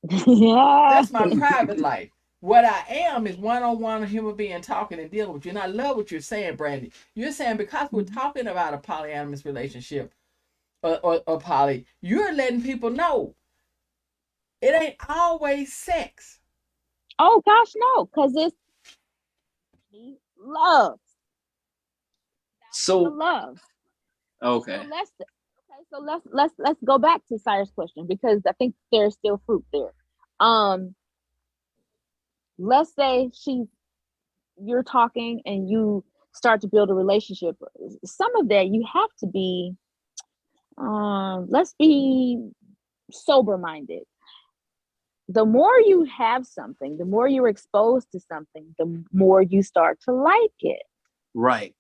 That's my private life. What I am is one-on-one human being talking and dealing with you. And I love what you're saying, Brandy. You're saying because we're talking about a polyamorous relationship or poly, you're letting people know it ain't always sex. Oh gosh, no, because it's love. So love. okay. Let's go back to Cyrus' question, because I think there's still fruit there. Let's say you're talking and you start to build a relationship. Some of that you have to be let's be sober minded. The more you have something, the more you're exposed to something, the more you start to like it. Right.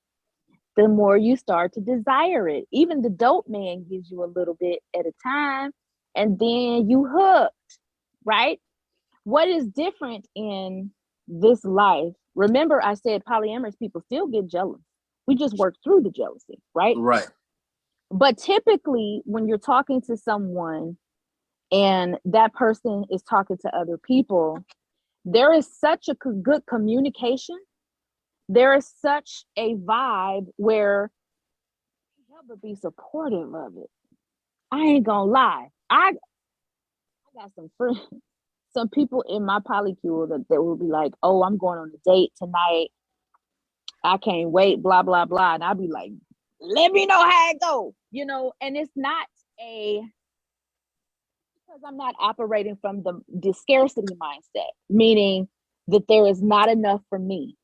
The more you start to desire it. Even the dope man gives you a little bit at a time, and then you hooked, right? What is different in this life? Remember, I said polyamorous people still get jealous. We just work through the jealousy, right? Right. But typically, when you're talking to someone and that person is talking to other people, there is such a good communication. There is such a vibe where you have to be supportive of it. I ain't gonna lie. I got some friends, some people in my polycule that will be like, oh, I'm going on a date tonight. I can't wait, blah, blah, blah. And I'll be like, let me know how it go. And it's not because I'm not operating from the scarcity mindset, meaning that there is not enough for me.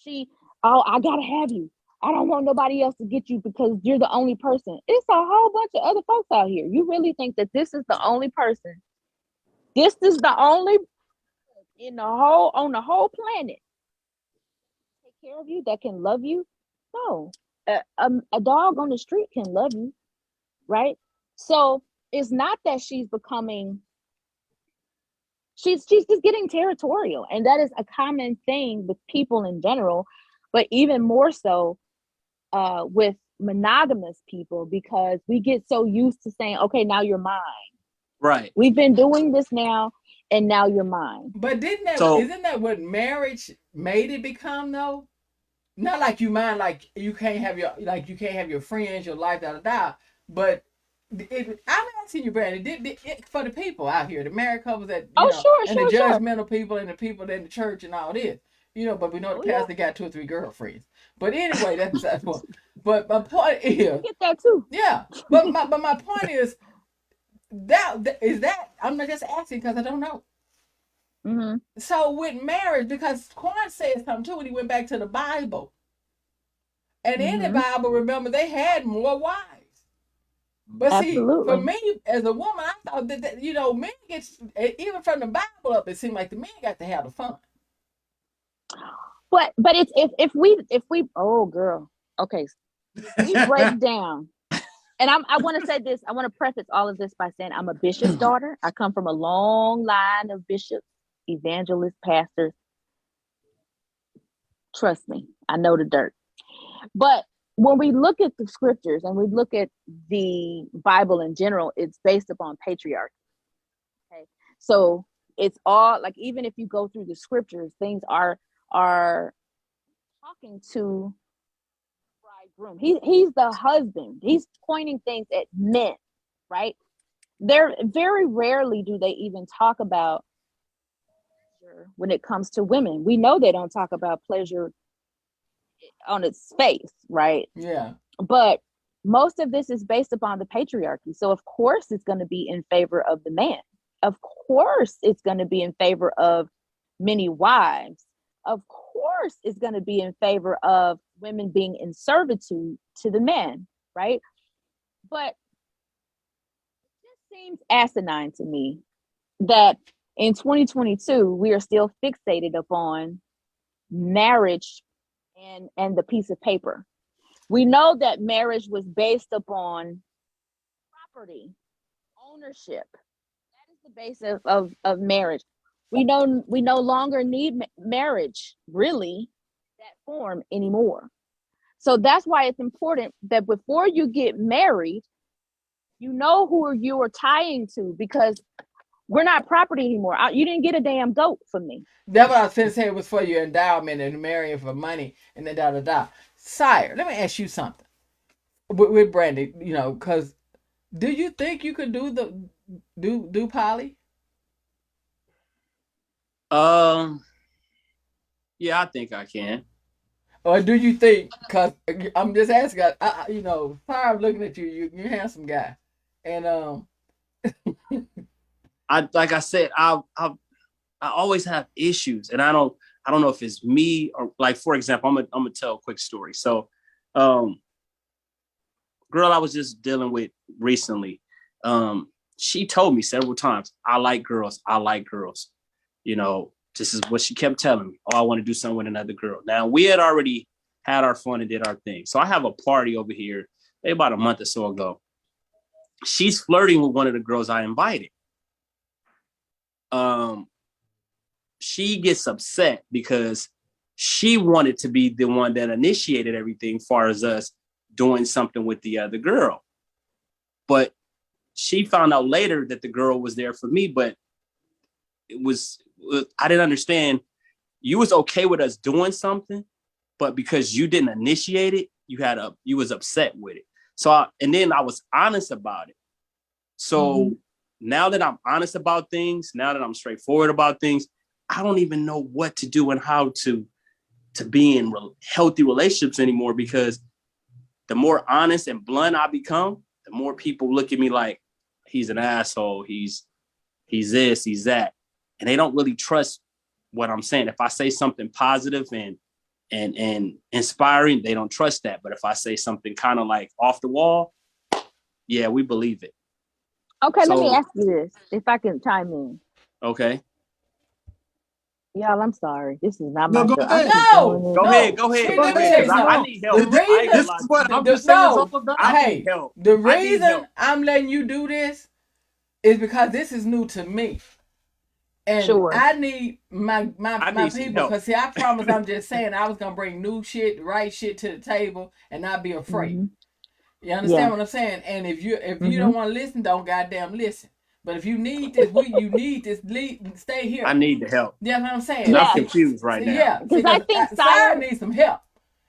I gotta have you. I don't want nobody else to get you because you're the only person. It's a whole bunch of other folks out here. You really think that this is the only person? This is the only on the whole planet take care of you, that can love you? No. A dog on the street can love you, right? So it's not that she's just getting territorial, and that is a common thing with people in general, but even more so with monogamous people, because we get so used to saying, okay, now you're mine. Right. We've been doing this now, and now you're mine. But isn't that what marriage made it become though? Not like you mind, like you can't have your friends, your life, but I'm asking you, Brandon, for the people out here, the married couples that the judgmental people and the people in the church and all this, but we know the pastor got 2 or 3 girlfriends. But anyway, that's one. But my point is, get that too. Yeah, but my point is that I'm not just asking because I don't know. Mm-hmm. So with marriage, because Quan said something too when he went back to the Bible. And in the Bible, remember, they had more wives. But Absolutely. See, for me, as a woman, I thought that men get, even from the Bible up, it seemed like the men got to have the fun. But it's if we oh girl, okay, we break down. And I want to say this. I want to preface all of this by saying I'm a bishop's daughter. I come from a long line of bishops, evangelists, pastors. Trust me, I know the dirt. But when we look at the scriptures and we look at the Bible in general, it's based upon patriarchy. Okay, so it's all like, even if you go through the scriptures, things are talking to bridegroom. He's the husband. He's pointing things at men, right? They're very rarely do they even talk about pleasure when it comes to women. We know they don't talk about pleasure on its face, right? Yeah. But most of this is based upon the patriarchy. So of course it's going to be in favor of the man. Of course it's going to be in favor of many wives. Of course it's going to be in favor of women being in servitude to the men, right? But it just seems asinine to me that in 2022 we are still fixated upon marriage and the piece of paper. We know that marriage was based upon property, ownership. That is the basis of marriage. We no longer need marriage, really, that form anymore. So that's why it's important that before you get married, You know who you are tying to, because we're not property anymore. You didn't get a damn goat from me. That's what I was going to say. It was for your endowment and marrying for money and then da. Sire, let me ask you something. With Brandy, you know, because do you think you could do poly? Yeah, I think I can. Or do you think? Because I'm just asking. You know, Sire, I'm looking at you. You're a handsome guy, and I like I said, I always have issues, and I don't know if it's me or, like, for example, I'm gonna tell a quick story. So, girl I was just dealing with recently, she told me several times, I like girls. You know, this is what she kept telling me. Oh, I want to do something with another girl. Now, we had already had our fun and did our thing. So I have a party over here, maybe about a month or so ago. She's flirting with one of the girls I invited. She gets upset because she wanted to be the one that initiated everything, as far as us doing something with the other girl. But she found out later that the girl was there for me, but I didn't understand. You was okay with us doing something, but because you didn't initiate it, you was upset with it. So, and then I was honest about it. So now that I'm honest about things, now that I'm straightforward about things, I don't even know what to do and how to be in healthy relationships anymore, because the more honest and blunt I become, the more people look at me like he's an asshole. He's this, he's that. And they don't really trust what I'm saying. If I say something positive and inspiring, they don't trust that. But if I say something kind of like off the wall, yeah, we believe it. Okay, let me ask you this, if I can chime in. Okay. Y'all, I'm sorry. This is not my No, go show. ahead. Go ahead. I need help. This is what I'm just saying. It's all about. I need help. The reason I'm letting you do this is because this is new to me. And I need my people, because see, I promise I'm just saying I was gonna bring new shit, right shit to the table and not be afraid. You understand what I'm saying? And if you don't want to listen, don't goddamn listen. But if you need this, stay here. I need the help. Yeah, what I'm saying. I'm confused right now. Yeah, because I think Sire needs some help,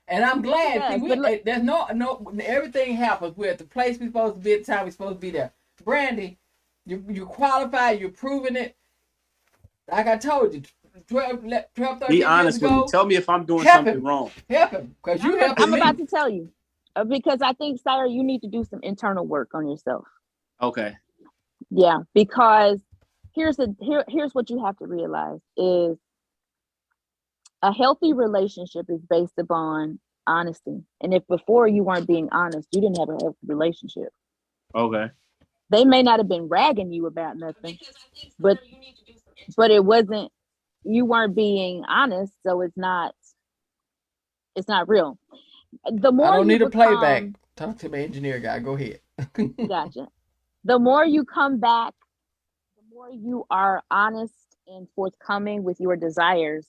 and I'm glad. Does, there's no everything happens. We're at the place we're supposed to be, at the time we're supposed to be there. Brandy, you're qualified. You're proving it. Like I told you, 12, 13 be honest years ago, with me. Tell me if I'm doing something wrong. Help him, because you helping I'm me. about to tell you, because I think, Sire, you need to do some internal work on yourself. Okay. Yeah, because here's what you have to realize is a healthy relationship is based upon honesty. And if before you weren't being honest, you didn't have a healthy relationship. Okay. They may not have been ragging you about nothing, but it wasn't, you weren't being honest, so it's not real. The more I don't need a playback. Talk to my engineer guy. Go ahead. Gotcha. The more you come back, the more you are honest and forthcoming with your desires,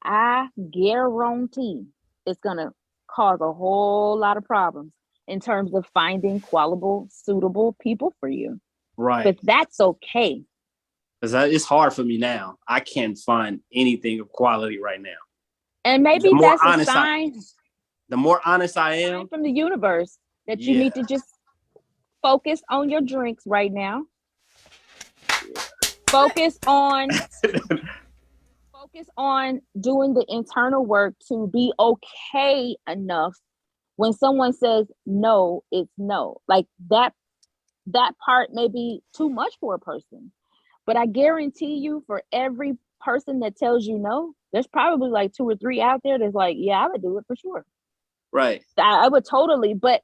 I guarantee it's gonna cause a whole lot of problems in terms of finding quality, suitable people for you. Right. But that's okay. Because it's hard for me now. I can't find anything of quality right now. And maybe that's a sign. The more honest I am from the universe that you need to just focus on your drinks right now. Focus on doing the internal work to be okay enough when someone says no, it's no. Like that part may be too much for a person. But I guarantee you, for every person that tells you no, there's probably like 2 or 3 out there that's like, yeah, I would do it for sure. Right. I would totally, but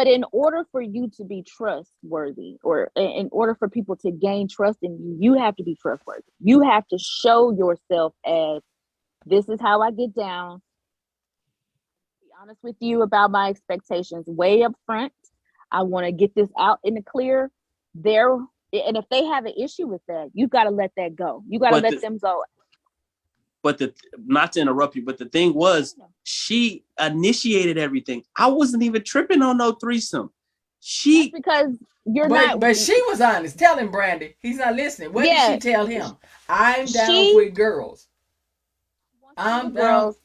in order for you to be trustworthy, or in order for people to gain trust in you, you have to be trustworthy. You have to show yourself as, this is how I get down. Be honest with you about my expectations way up front. I want to get this out in the clear. And if they have an issue with that, you got to let that go. You got to let them go. But not to interrupt you, but the thing was, she initiated everything. I wasn't even tripping on no threesome. She because you're not. But she was honest. Tell him, Brandy. He's not listening. What did she tell him? I'm down with girls. I'm down. Girls.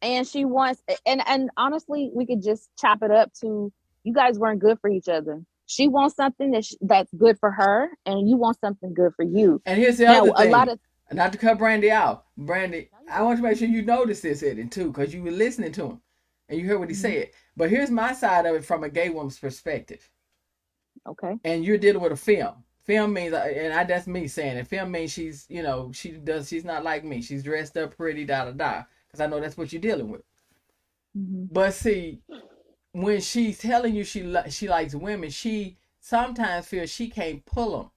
And she wants, and honestly, we could just chop it up to, you guys weren't good for each other. She wants something that's good for her, and you want something good for you. And here's the other thing. Not to cut Brandy out. Brandy, I want to make sure you notice this, Eddie, too, because you were listening to him and you heard what he said. But here's my side of it from a gay woman's perspective. Okay. And you're dealing with a film. Film means, and that's me saying it. Film means she's not like me. She's dressed up pretty, da. Because I know that's what you're dealing with. But see, when she's telling you she likes women, she sometimes feels she can't pull them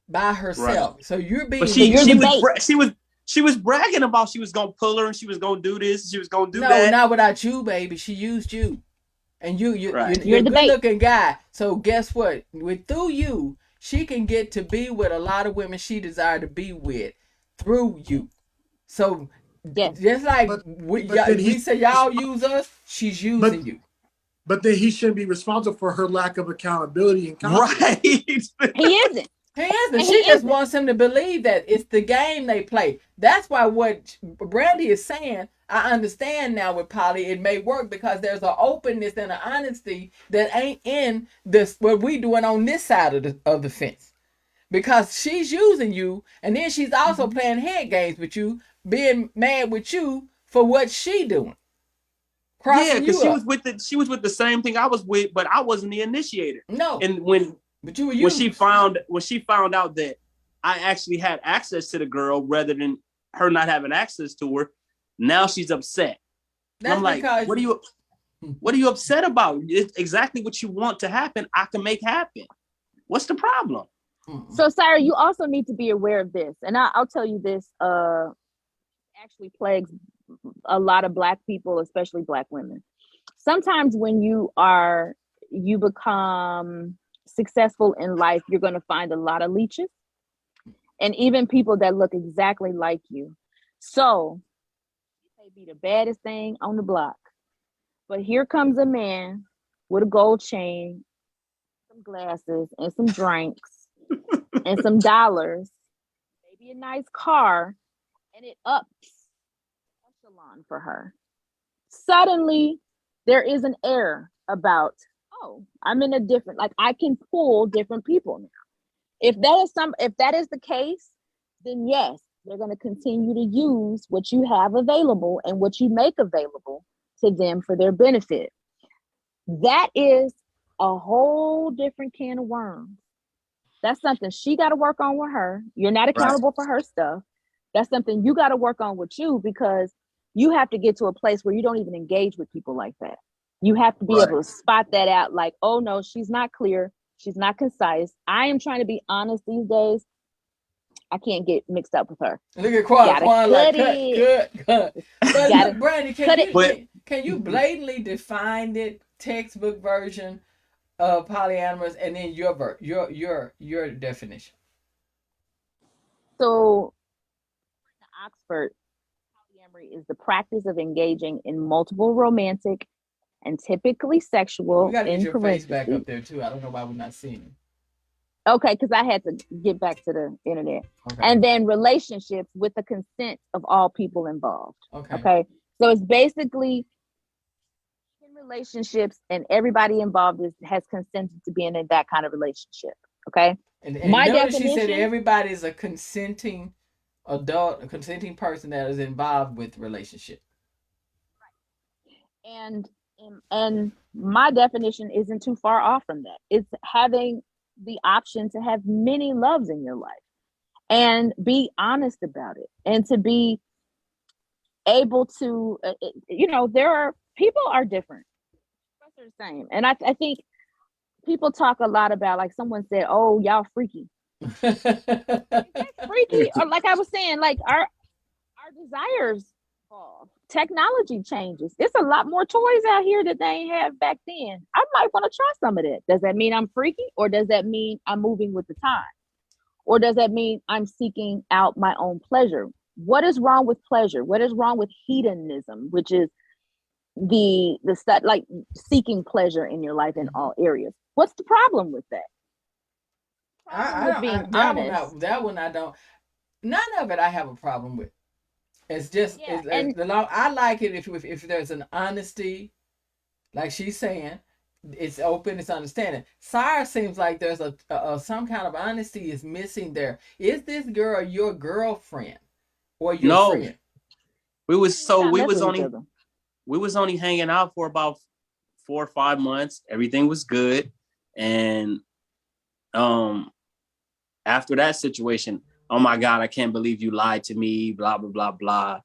by herself. Right. So you're being. But she was bragging about she was gonna pull her and she was gonna do this, she was gonna do that. No, not without you, baby. She used you, and you're a good-looking guy. So guess what? Through you, she can get to be with a lot of women she desired to be with through you. So just like we say y'all use us, she's using you. But then he shouldn't be responsible for her lack of accountability and confidence. Right. He isn't. She just wants him to believe that it's the game they play. That's why what Brandy is saying, I understand now with Polly, it may work because there's an openness and an honesty that ain't in this what we doing on this side of the fence. Because she's using you, and then she's also playing head games with you, being mad with you for what she doing. Yeah, because she was with the same thing I was with, but I wasn't the initiator. No. And when she found out that I actually had access to the girl rather than her not having access to her, now she's upset. And I'm like, what are you upset about? It's exactly what you want to happen, I can make happen. What's the problem? So, Sarah, you also need to be aware of this. And I'll tell you this, actually plagues a lot of Black people, especially Black women. Sometimes when you become successful in life, you're going to find a lot of leeches and even people that look exactly like you. So it may be the baddest thing on the block, but here comes a man with a gold chain, some glasses and some drinks and some dollars, maybe a nice car, and it ups echelon for her. Suddenly there is an air about, oh, I'm in a different, like I can pull different people now. If that is the case, then yes, they're going to continue to use what you have available and what you make available to them for their benefit. That is a whole different can of worms. That's something she got to work on with her. You're not accountable for her stuff. That's something you got to work on with you, because you have to get to a place where you don't even engage with people like that. You have to be able to spot that out, like, oh no, she's not clear. She's not concise. I am trying to be honest these days. I can't get mixed up with her. Look at Quan like, cut. But Brandy, can you blatantly define the textbook version of polyamorous and then your definition? So, Oxford, polyamory is the practice of engaging in multiple romantic and typically sexual. You gotta get your face back up there too. I don't know why we're not seeing you. Okay, because I had to get back to the internet. Okay. And then relationships with the consent of all people involved. Okay. So it's basically in relationships and everybody involved has consented to being in that kind of relationship. Okay. And my definition, she said everybody is a consenting adult, a consenting person that is involved with relationship. Right. And my definition isn't too far off from that. It's having the option to have many loves in your life and be honest about it, and to be able to, people are different. They're the same. And I think people talk a lot about, like someone said, oh, y'all freaky. Freaky. Or like I was saying, like our desires evolve. Technology changes. It's a lot more toys out here that they ain't have back then. I might want to try some of that. Does that mean I'm freaky, or does that mean I'm moving with the time? Or does that mean I'm seeking out my own pleasure? What is wrong with pleasure? What is wrong with hedonism, which is the stuff like seeking pleasure in your life in all areas. What's the problem with that? That one I don't. None of it I have a problem with. It's just I like it if there's an honesty, like she's saying, it's open, it's understanding. Sarah seems like there's a some kind of honesty is missing there. Is this girl your girlfriend or your friend? We was only hanging out for about 4 or 5 months. Everything was good, and after that situation, oh my God, I can't believe you lied to me, blah, blah, blah, blah.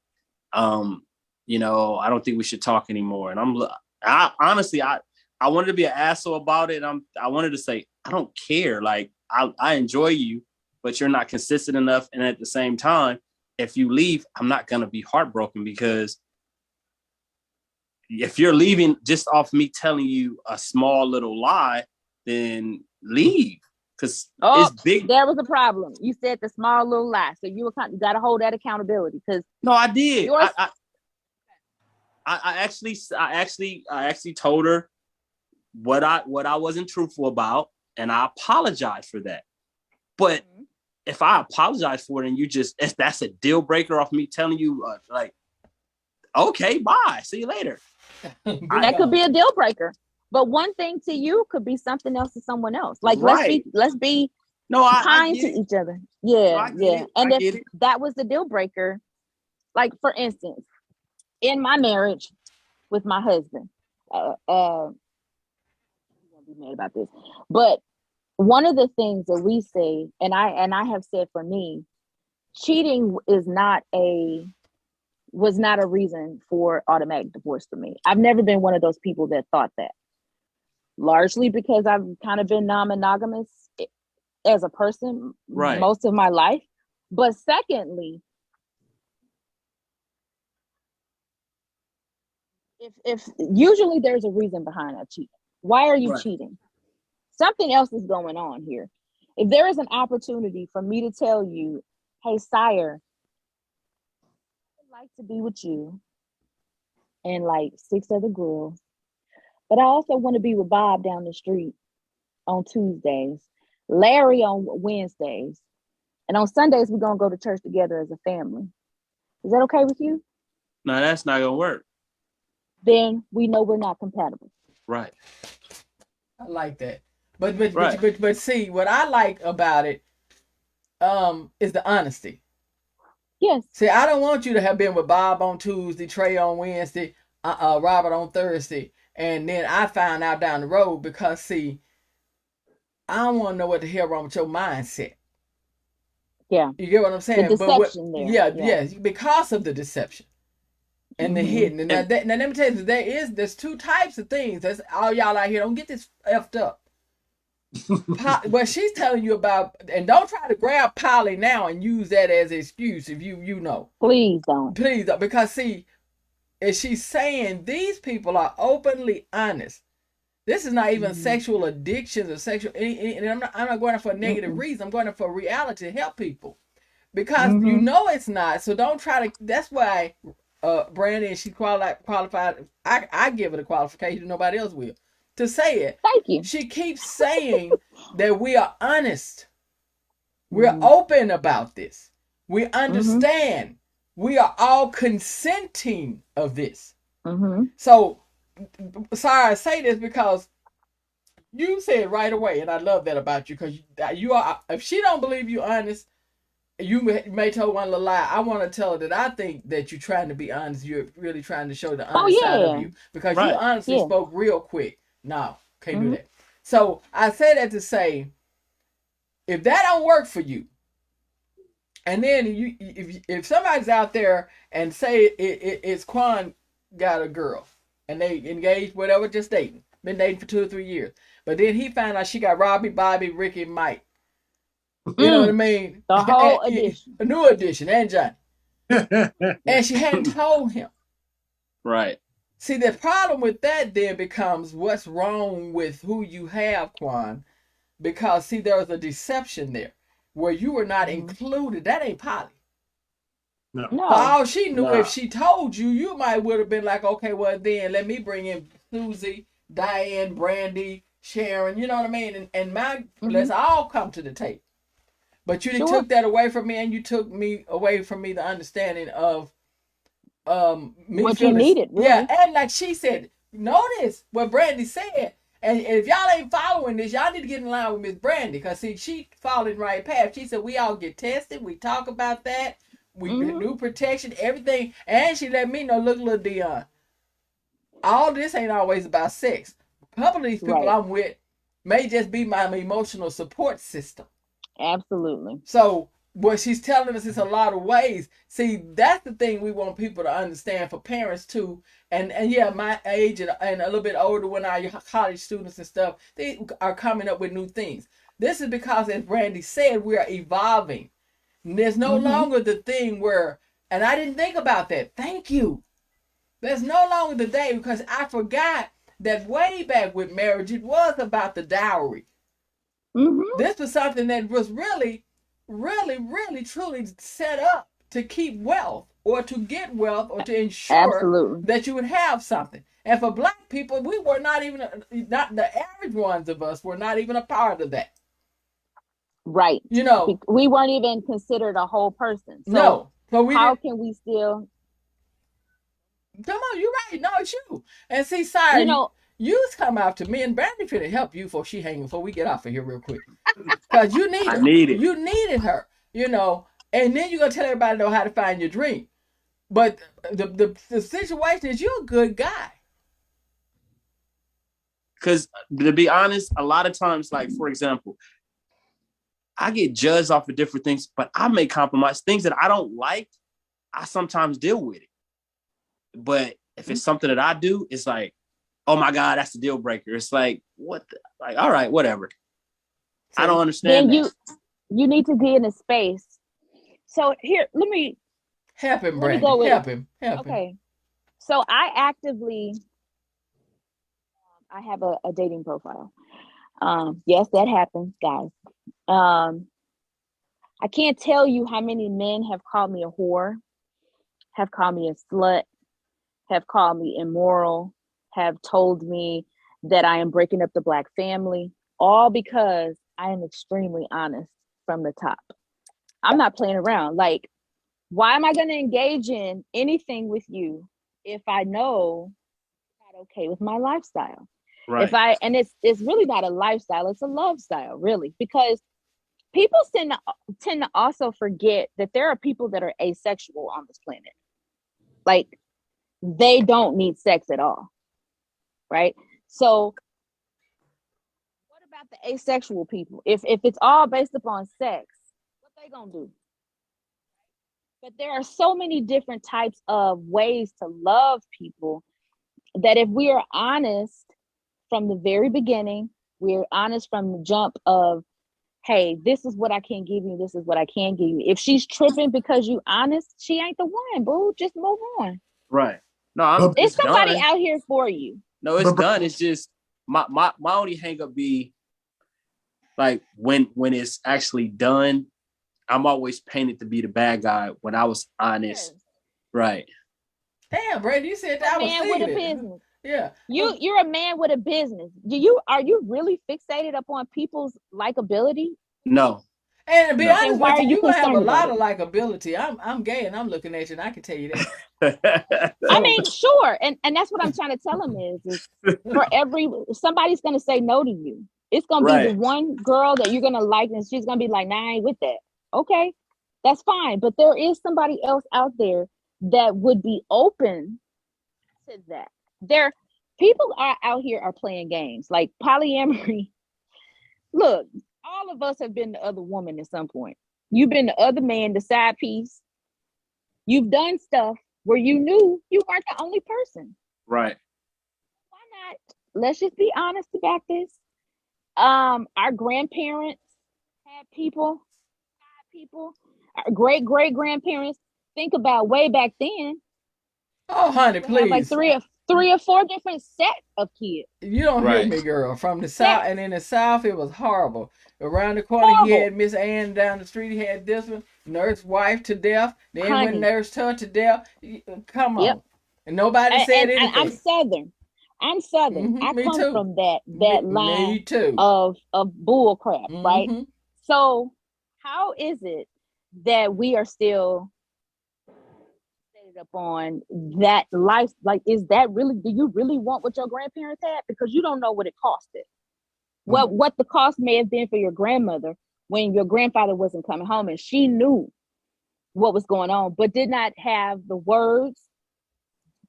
You know, I don't think we should talk anymore. And I honestly wanted to be an asshole about it. I wanted to say, I don't care. Like, I enjoy you, but you're not consistent enough. And at the same time, if you leave, I'm not going to be heartbroken, because if you're leaving just off me telling you a small little lie, then leave. Because it's big. There was a problem. You said the small little lie, so you got to hold that accountability. Because no, I did. I actually told her what I wasn't truthful about, and I apologized for that. But if I apologize for it and if that's a deal breaker off me telling you, like, okay, bye, see you later. That could be a deal breaker. But one thing to you could be something else to someone else. Like, let's be kind to each other. Yeah, yeah. And if that was the deal breaker, like for instance, in my marriage with my husband, you won't be mad about this, but one of the things that we say, and I have said for me, cheating was not a reason for automatic divorce for me. I've never been one of those people that thought that. Largely because I've kind of been non-monogamous as a person most of my life. But secondly, if usually there's a reason behind a cheating. Why are you cheating? Something else is going on here. If there is an opportunity for me to tell you, hey, sire, I would like to be with you and like 6 other girls, but I also want to be with Bob down the street on Tuesdays, Larry on Wednesdays, and on Sundays we're going to go to church together as a family. Is that okay with you? No, that's not going to work. Then we know we're not compatible. Right. I like that. But see, what I like about it is the honesty. Yes. See, I don't want you to have been with Bob on Tuesday, Trey on Wednesday, Robert on Thursday, and then I found out down the road, because see, I don't want to know what the hell wrong with your mindset. Yeah. You get what I'm saying? The deception there. Yeah, because of the deception and the hidden. And now let me tell you, there's 2 types of things. That's all y'all out here. Don't get this effed up. What she's telling you about, and don't try to grab Polly now and use that as an excuse if you know. Please don't. Please don't. Because see, if she's saying these people are openly honest. This is not even sexual addictions or sexual, and I'm not going for a negative reason. I'm going for reality to help people, because you know it's not. So don't try to. That's why Brandon, she qualified. I give it a qualification. Nobody else will. To say it. Thank you. She keeps saying that we are honest. We're open about this. We understand. We are all consenting of this. So, sorry, I say this because you said right away, and I love that about you, because you are. If she don't believe you honest, you may tell one little lie. I want to tell her that I think that you're trying to be honest. You're really trying to show the honest side of you, because you honestly spoke real quick. No, can't do that. So I say that to say, if that don't work for you, and then if somebody's out there and say it's Quan got a girl and they engaged, whatever, just dating, been dating for 2 or 3 years, but then he found out she got Robbie, Bobby, Ricky, and Mike. You know what I mean? The whole edition, a new edition, and Johnny, and she hadn't told him. Right. See, the problem with that then becomes what's wrong with who you have, Quan, because see, there was a deception there where you were not included. That ain't poly. No. For all she knew, Nah. if she told you, you might would have been like, okay, well then let me bring in Susie, Diane, Brandy, Sharon. You know what I mean? And let's all come to the table. But you took that away from me, and you took me away from me the understanding of me what you needed. Really. Yeah, and like she said, notice what Brandy said. And if y'all ain't following this, y'all need to get in line with Miss Brandy, because see, she followed the right path. She said we all get tested. We talk about that. We do protection, everything. And she let me know, look, little Dion, all this ain't always about sex. A couple of these people I'm with may just be my emotional support system. Absolutely. So what she's telling us is a lot of ways. See, that's the thing we want people to understand, for parents too. And yeah, my age and a little bit older, when our college students and stuff, they are coming up with new things. This is because, as Brandy said, we are evolving. And there's no longer the thing where, and I didn't think about that. Thank you. There's no longer the day, because I forgot that way back with marriage, it was about the dowry. This was something that was really, really, really, truly set up to keep wealth, or to get wealth, or to ensure that you would have something. And for Black people, we were not the average ones of us were not even a part of that. Right. You know, we weren't even considered a whole person. So no. So how can we still? Come on, you're right. No, it's you. And see, sorry, you know, you come after me, and Brandy finna help you before we get off of here real quick. Because you need her. You needed her, you know. And then you're gonna tell everybody know how to find your dream. But the situation is, you're a good guy. Because to be honest, a lot of times, like for example, I get judged off of different things, but I make compromise. Things that I don't like, I sometimes deal with it. But if it's something that I do, it's like, oh my God, that's the deal breaker. It's like, what? Like, all right, whatever. So I don't understand. Then you need to be in a space. So here, let me help him, Brandy. Help him. Okay. So I have a dating profile. Yes, that happens, guys. I can't tell you how many men have called me a whore, have called me a slut, have called me immoral, have told me that I am breaking up the Black family, all because I am extremely honest from the top. I'm not playing around. Like, why am I going to engage in anything with you if I know I'm not okay with my lifestyle? Right. And it's really not a lifestyle, it's a love style, really, because people tend to also forget that there are people that are asexual on this planet. Like, they don't need sex at all, right? So what about the asexual people? If it's all based upon sex, what they gonna do? But there are so many different types of ways to love people that if we are honest from the very beginning, we're honest from the jump of, hey, this is what I can give you, this is what I can give you. If she's tripping because you honest, she ain't the one, boo. Just move on. Right. No, it's somebody out here for you. No, it's done. It's just my only hang up be like when it's actually done, I'm always painted to be the bad guy when I was honest. Yes. Right. Damn, Brady, you said that. I was man with a business. Yeah. You're a man with a business. Are you really fixated upon people's likability? No. And to be honest with you, you're gonna have a lot of likability. I'm gay and I'm looking at you, and I can tell you that. I mean, sure. And that's what I'm trying to tell him is for somebody's gonna say no to you. It's gonna be the one girl that you're gonna like, and she's gonna be like, nah, I ain't with that. Okay, that's fine. But there is somebody else out there that would be open to that. People are out here are playing games like polyamory. Look, all of us have been the other woman at some point. You've been the other man, the side piece. You've done stuff where you knew you weren't the only person. Right. Why not? Let's just be honest about this. Our grandparents had people. Our great grandparents. Think about way back then. Oh, honey, please. Like 3 or 4 different sets of kids. You don't hear Right. me, girl. From the south, Yes. and in the south, it was horrible. Around the corner, he Horrible. had Miss Ann. Down the street, he had this one, nurse wife to death. Then when Honey. nurse her to death, come Yep. on, and nobody said And I'm anything. Southern. I'm Southern. I Me come too. from that Me line too. of bull crap, right? Mhm. So how is it that we are still set up on that life? Like, is that really, do you really want what your grandparents had? Because you don't know what it costed. What the cost may have been for your grandmother when your grandfather wasn't coming home and she knew what was going on, but did not have the words,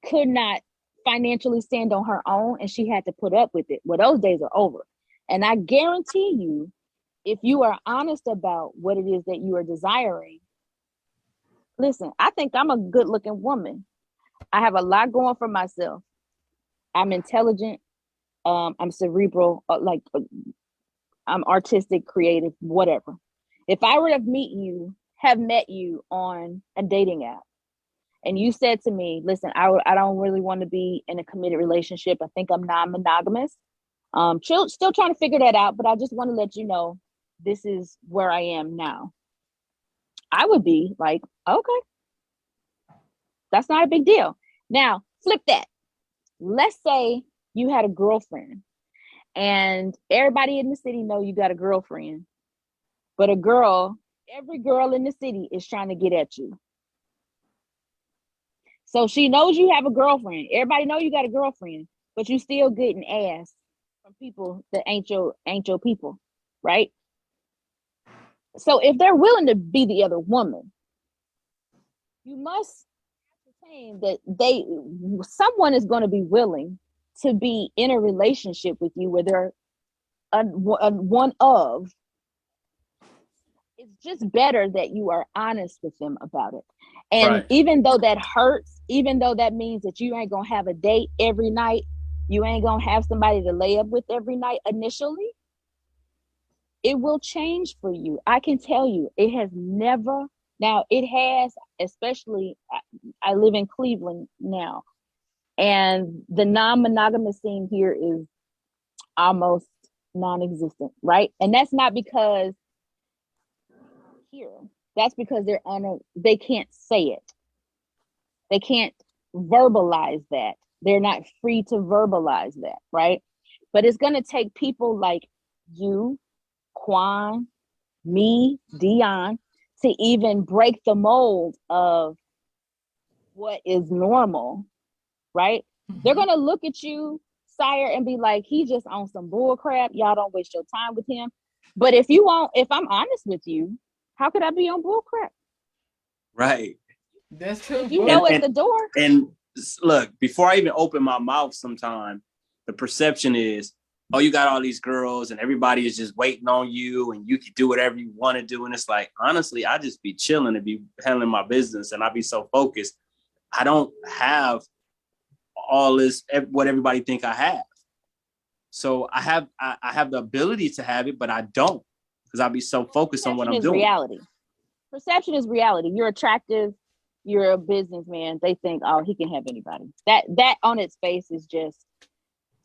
could not financially stand on her own, and she had to put up with it. Well, those days are over. And I guarantee you, if you are honest about what it is that you are desiring, listen, I think I'm a good looking woman. I have a lot going for myself. I'm intelligent. I'm cerebral, I'm artistic, creative, whatever. If I were to have met you on a dating app, and you said to me, listen, I don't really want to be in a committed relationship. I think I'm non-monogamous. Still trying to figure that out, but I just want to let you know this is where I am now. I would be like, okay, that's not a big deal. Now, flip that. Let's say you had a girlfriend and everybody in the city know you got a girlfriend, but every girl in the city is trying to get at you. So she knows you have a girlfriend. Everybody know you got a girlfriend, but you still getting ass from people that ain't your people, right? So if they're willing to be the other woman, you must ascertain that someone is going to be willing to be in a relationship with you where they're one of. It's just better that you are honest with them about it. And Right. even though that hurts, even though that means that you ain't gonna have a date every night, you ain't gonna have somebody to lay up with every night initially, it will change for you. I can tell you, it has never. Now it has, especially I live in Cleveland now, and the non-monogamous scene here is almost non-existent, right? And that's not because here. That's because they can't say it. They can't verbalize that. They're not free to verbalize that, right? But it's going to take people like you, Quan, me, Dion, to even break the mold of what is normal, right? Mm-hmm. They're going to look at you, sire, and be like, he just on some bull crap. Y'all don't waste your time with him. But if I'm honest with you, how could I be on bull crap? Right. That's true. You know, at the door. And look, before I even open my mouth, sometime the perception is, oh, you got all these girls and everybody is just waiting on you and you can do whatever you want to do. And it's like, honestly, I just be chilling and be handling my business and I be so focused. I don't have all this, what everybody think I have. So I have the ability to have it, but I don't, because I'll be so focused on what I'm doing. Reality. Perception is reality. You're attractive. You're a businessman. They think, oh, he can have anybody. That on its face is just.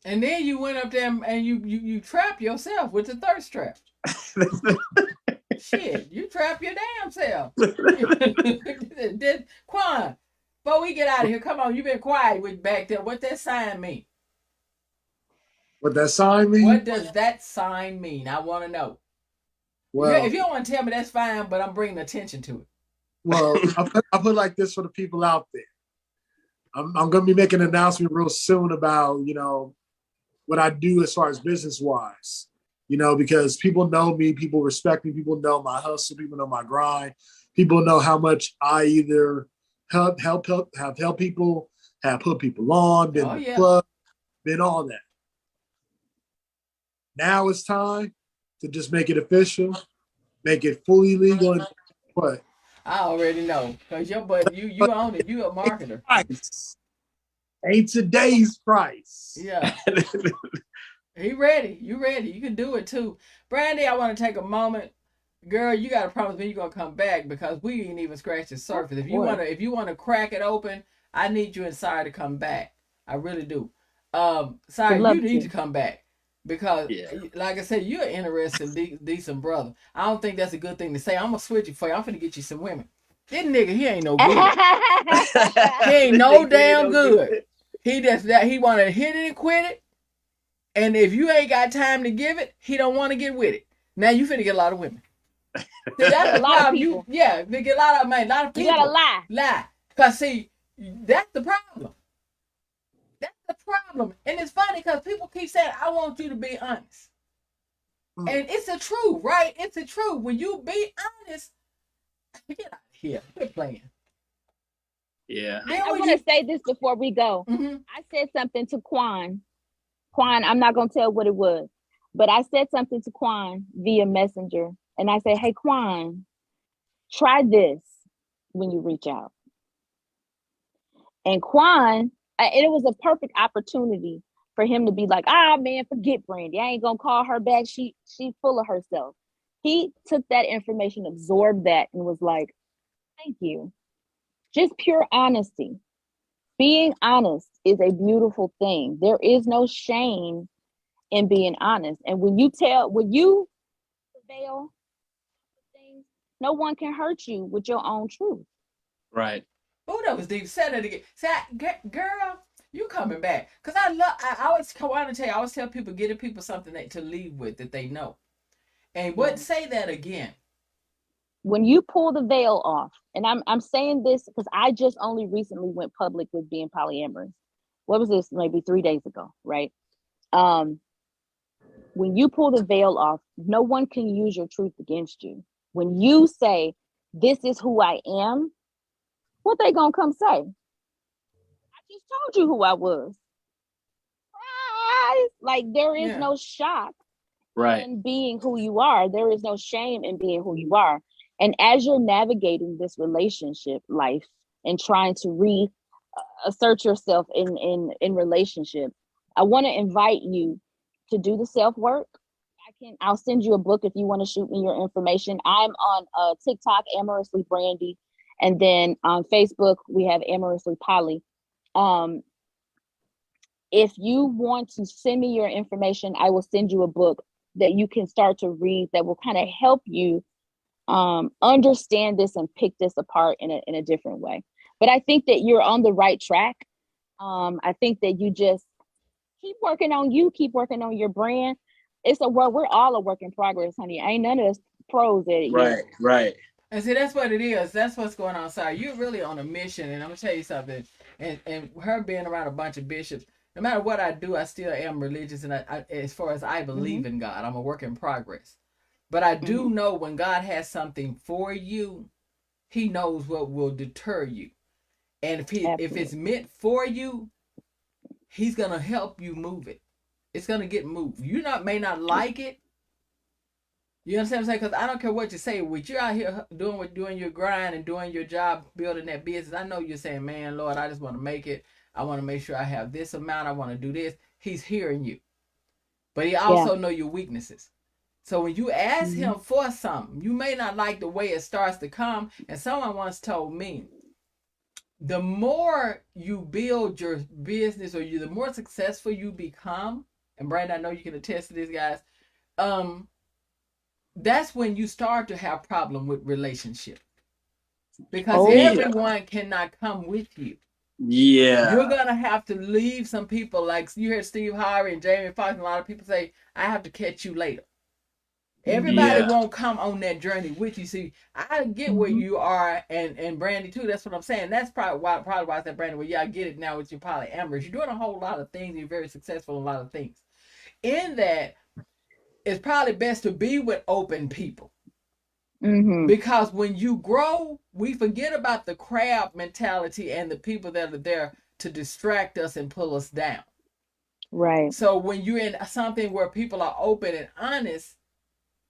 And then you went up there and you trap yourself with the thirst trap. Shit, you trap your damn self. Quan, before we get out of here, come on, you been quiet with back there. What that sign mean? What that sign mean? What does that sign mean? I want to know. Well, if you don't want to tell me, that's fine, but I'm bringing attention to it. Well, I'll put it like this for the people out there. I'm going to be making an announcement real soon about, what I do as far as business-wise, because people know me, people respect me, people know my hustle, people know my grind, people know how much I either have helped people, have put people on, been in the club, been all that. Now it's time to just make it official, make it fully legal, and what? I already know, because you own it. You a marketer. Ain't today's price. Yeah. He ready. You ready. You can do it too. Brandy, I want to take a moment. Girl, you got to promise me you're going to come back, because we ain't even scratched the surface. If you want to crack it open, I need you inside to come back. I really do. Would Sorry, love you need to. to come back because, Yeah. like I said, you're an interesting, decent brother. I don't think that's a good thing to say. I'm gonna switch it for you. I'm finna get you some women. This nigga, he ain't no good. He ain't no damn good. He just that he want to hit it and quit it. And if you ain't got time to give it, he don't want to get with it. Now you finna get a lot of women. See, that's A the lot of problem. people. They get a lot of man, a lot of You people gotta lie. lie. Cause see, that's the problem. That's the problem. And it's funny because people keep saying, I want you to be honest. And it's the truth, right? It's the truth. When you be honest, get out of here. Quit playing. Yeah. I want to say this before we go. Mm-hmm. I said something to Quan. Quan, I'm not going to tell what it was, but I said something to Quan via Messenger. And I said, hey, Quan, try this when you reach out. And Quan, it was a perfect opportunity for him to be like, man, forget Brandy. I ain't going to call her back. She's full of herself. He took that information, absorbed that, and was like, thank you. Just pure honesty. Being honest is a beautiful thing. There is no shame in being honest. And when you veil things, no one can hurt you with your own truth. Right. Oh, that was deep. Say that again. Say, girl, you coming back? Cause I always want to tell you. I always tell people, getting people something to leave with that they know. And what? Say that again. When you pull the veil off, and I'm saying this because I just only recently went public with being polyamorous. What was this? Maybe 3 days ago, right? When you pull the veil off, no one can use your truth against you. When you say, this is who I am, what they gonna come say? I just told you who I was. Surprise! Like, there is no shock in being who you are. There is no shame in being who you are. And as you're navigating this relationship life and trying to reassert yourself in relationship, I want to invite you to do the self-work. I'll send you a book if you want to shoot me your information. I'm on TikTok, Amorously Brandy, and then on Facebook we have Amorously Poly. If you want to send me your information, I will send you a book that you can start to read that will kind of help you understand this and pick this apart in a different way. But I think that you're on the right track. I think that you just keep working on you, keep working on your brand. It's a work. We're all a work in progress, honey. Ain't none of us pros at it yet. Right. And see, that's what it is. That's what's going on. Sorry, you're really on a mission, and I'm gonna tell you something. And her being around a bunch of bishops, no matter what I do, I still am religious, and I as far as I believe in God, I'm a work in progress. But I do know when God has something for you, He knows what will deter you, and if it's meant for you, He's gonna help you move it. It's gonna get moved. You may not like it. You understand what I'm saying? Because I don't care what you say. With you out here doing your grind and doing your job, building that business, I know you're saying, man, Lord, I just want to make it. I want to make sure I have this amount. I want to do this. He's hearing you. But He also know your weaknesses. So when you ask Him for something, you may not like the way it starts to come. And someone once told me, the more you build your business, or the more successful you become, and Brandon, I know you can attest to this, guys, that's when you start to have problem with relationship. Because everyone cannot come with you. Yeah. You're going to have to leave some people, like you hear Steve Harvey and Jamie Foxx, and a lot of people say, I have to catch you later. Everybody won't come on that journey with you. See, I get where you are, and Brandy too. That's what I'm saying. That's probably why I said, Brandy, well, yeah, I get it now with your polyamorous. You're doing a whole lot of things. You're very successful in a lot of things. In that, it's probably best to be with open people. Because when you grow, we forget about the crab mentality and the people that are there to distract us and pull us down. Right. So when you're in something where people are open and honest,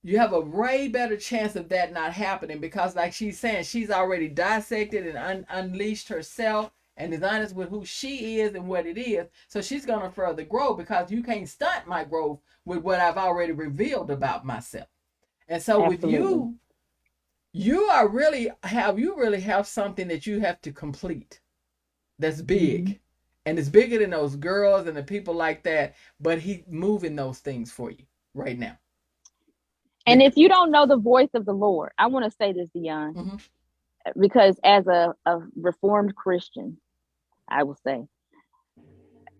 you have a way better chance of that not happening, because like she's saying, she's already dissected and unleashed herself and is honest with who she is and what it is. So she's going to further grow, because you can't stunt my growth with what I've already revealed about myself. And so with you, you really have something that you have to complete that's big. And it's bigger than those girls and the people like that, but he's moving those things for you right now. And if you don't know the voice of the Lord, I want to say this, Dion, because as a Reformed Christian, I will say,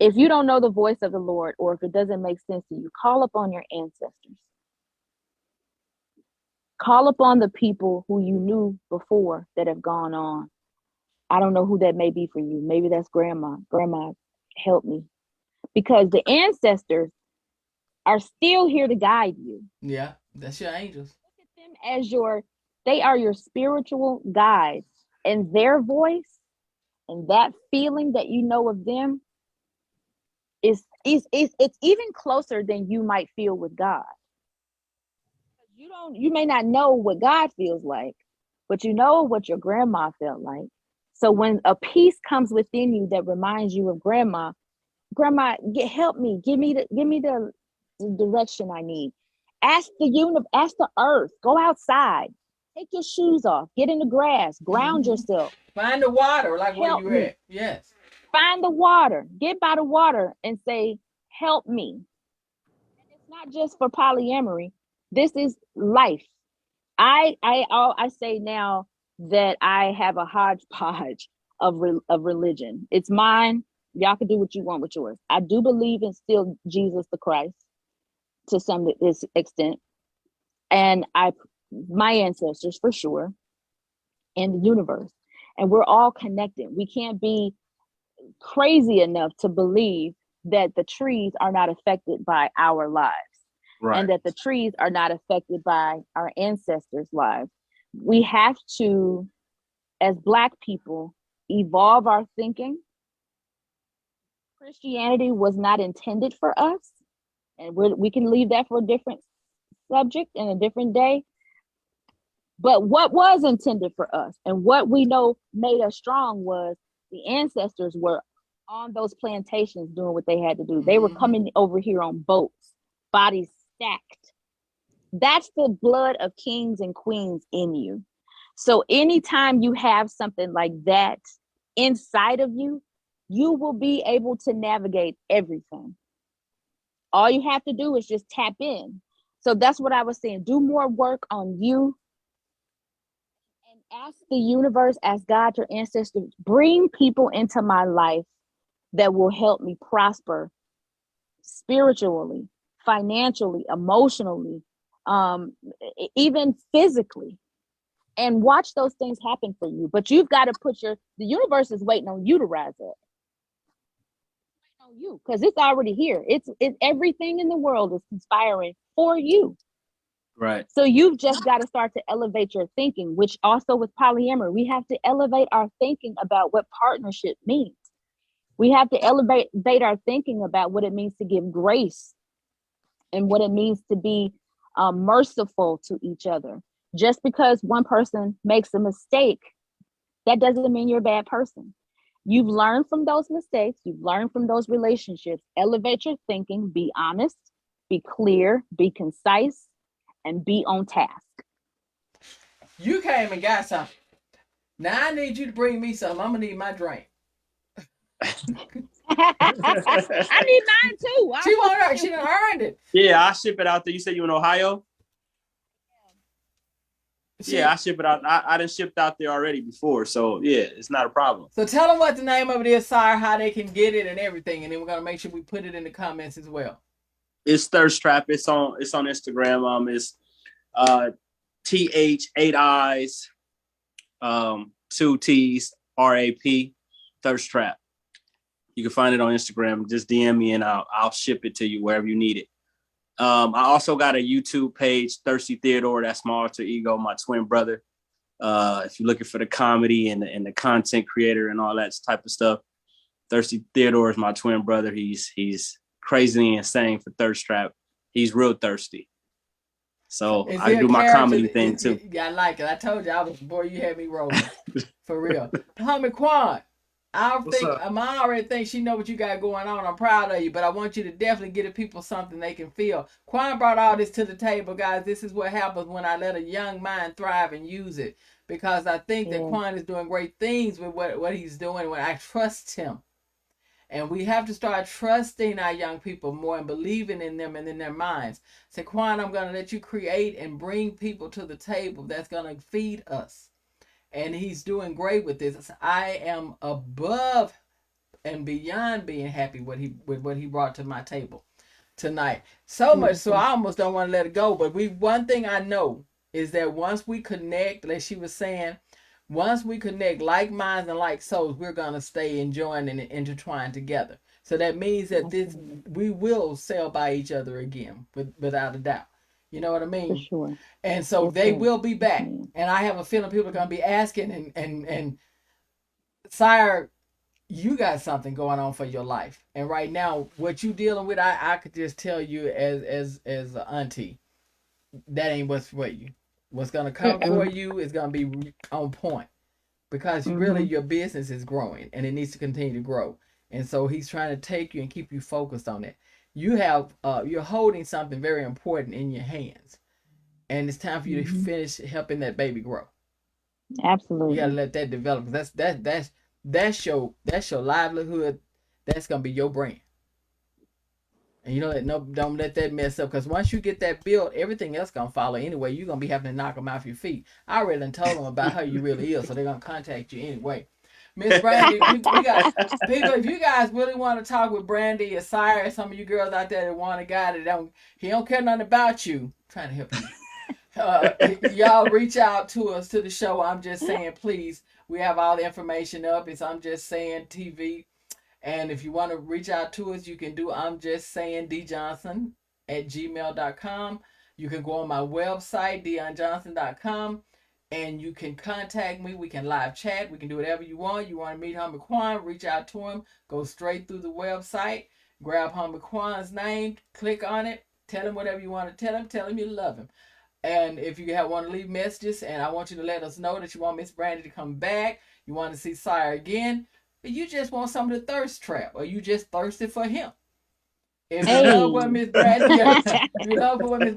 if you don't know the voice of the Lord, or if it doesn't make sense to you, call upon your ancestors. Call upon the people who you knew before that have gone on. I don't know who that may be for you. Maybe that's grandma. Grandma, help me. Because the ancestors are still here to guide you. Yeah, that's your angels. Look at them as they are your spiritual guides. And their voice and that feeling that you know of them is it's even closer than you might feel with God. You may not know what God feels like, but you know what your grandma felt like. So when a peace comes within you that reminds you of grandma, help me, give me the direction I need. Ask the earth, go outside, take your shoes off, get in the grass, ground yourself. Find the water, like where you at. Yes. Find the water, get by the water and say, help me. And it's not just for polyamory. This is life. I say now that I have a hodgepodge of religion. It's mine. Y'all can do what you want with yours. I do believe in still Jesus the Christ to some extent, and my ancestors for sure, and the universe, and we're all connected. We can't be crazy enough to believe that the trees are not affected by our lives. Right. And that the trees are not affected by our ancestors' lives. We have to, as Black people, evolve our thinking. Christianity was not intended for us, and we can leave that for a different subject and a different day. But what was intended for us and what we know made us strong was the ancestors were on those plantations doing what they had to do. They were coming over here on boats, bodies stacked. That's the blood of kings and queens in you. So anytime you have something like that inside of you, you will be able to navigate everything. All you have to do is just tap in. So that's what I was saying. Do more work on you and ask the universe, ask God, your ancestors, bring people into my life that will help me prosper spiritually, financially, emotionally, even physically, and watch those things happen for you. But you've got to the universe is waiting on you to rise up. On you, because it's already here. It's everything in the world is conspiring for you. Right. So you've just got to start to elevate your thinking, which also with polyamory, we have to elevate our thinking about what partnership means. We have to elevate our thinking about what it means to give grace and what it means to be merciful to each other. Just because one person makes a mistake, that doesn't mean you're a bad person. You've learned from those mistakes. You've learned from those relationships. Elevate your thinking. Be honest, be clear, be concise, and be on task. You came and got something. Now I need you to bring me something. I'm going to need my drink. I need mine too. She done earned it. Yeah, I'll ship it out there. You said you in Ohio? Yeah, I ship it out. I done shipped out there already before, so yeah, it's not a problem. So tell them what the name of it is, sire, how they can get it and everything, and then we're gonna make sure we put it in the comments as well. It's Thirst Trap. It's on Instagram. It's TH 8 I's 2 T's RAP Thirst Trap. You can find it on Instagram. Just DM me and I'll ship it to you wherever you need it. I also got a YouTube page, Thirsty Theodore. That's my alter ego, my twin brother. If you're looking for the comedy and the content creator and all that type of stuff, Thirsty Theodore is my twin brother. He's crazy insane for Thirst Trap. He's real thirsty. So I do my comedy thing too. Yeah, I like it. I told you, boy, you had me rolling. For real. Homie Quan, I already think she know what you got going on. I'm proud of you, but I want you to definitely give the people something they can feel. Quan brought all this to the table, guys. This is what happens when I let a young mind thrive and use it, because I think that Quan is doing great things with what he's doing when I trust him. And we have to start trusting our young people more and believing in them and in their minds. Say, Quan, I'm going to let you create and bring people to the table that's going to feed us. And he's doing great with this. I am above and beyond being happy with what he brought to my table tonight. So much so I almost don't want to let it go. But one thing I know is that once we connect, like she was saying, once we connect like minds and like souls, we're gonna stay enjoying and intertwined together. So that means that we will sail by each other again, without a doubt. You know what I mean? For sure. And so they will be back. And I have a feeling people are gonna be asking and Sire, you got something going on for your life. And right now, what you dealing with, I could just tell you as an auntie, that ain't what's for you. What's going to come for you is going to be on point, because really your business is growing and it needs to continue to grow. And so he's trying to take you and keep you focused on it. You have, you're holding something very important in your hands, and it's time for you to finish helping that baby grow. Absolutely. You got to let that develop. That's your livelihood. That's going to be your brand. And you know, don't let that mess up, because once you get that built, everything else gonna follow anyway. You're gonna be having to knock them off your feet. I already done told them about how you really is, so they're gonna contact you anyway. Miss Brandy, we got people. If you guys really want to talk with Brandy or Sire, some of you girls out there that want a guy that he don't care nothing about you, I'm trying to help you. Y'all reach out to us, to the show. I'm Just Saying, please. We have all the information up. It's I'm Just Saying TV. And if you want to reach out to us, you can do I'm Just Saying djohnson@gmail.com. You can go on my website, dionjohnson.com, and you can contact me. We can live chat. We can do whatever you want. You want to meet Homie Quan, reach out to him. Go straight through the website. Grab Homie Quan's name. Click on it. Tell him whatever you want to tell him. Tell him you love him. And if you want to leave messages, and I want you to let us know that you want Miss Brandy to come back, you want to see Sire again, you just want some of the thirst trap, or you just thirsty for him. If you love what Miss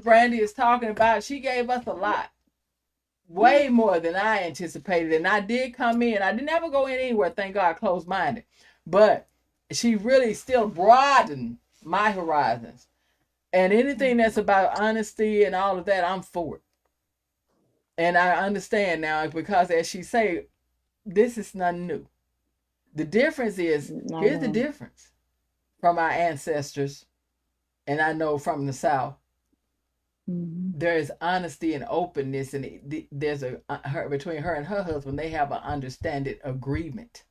Brandy, is talking about, she gave us a lot, way more than I anticipated. And I did come in. I didn't ever go in anywhere, thank God, closed-minded. But she really still broadened my horizons. And anything that's about honesty and all of that, I'm for it. And I understand now, because as she say, this is nothing new. The difference is, here's the difference from our ancestors, and I know from the South, there is honesty and openness, and there's between her and her husband, they have an understanding agreement.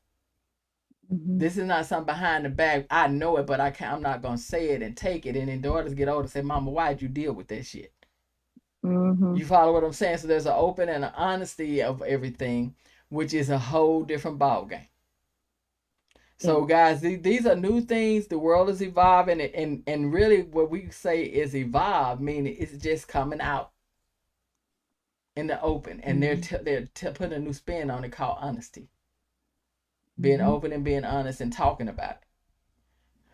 This is not something behind the back. I know it, but I'm not going to say it and take it. And then daughters get older, say, Mama, why'd you deal with that shit? You follow what I'm saying? So there's an open and an honesty of everything, which is a whole different ball game. So guys, these are new things. The world is evolving, and really what we say is evolve, meaning it's just coming out in the open, and they're putting a new spin on it called honesty. Being open and being honest and talking about it.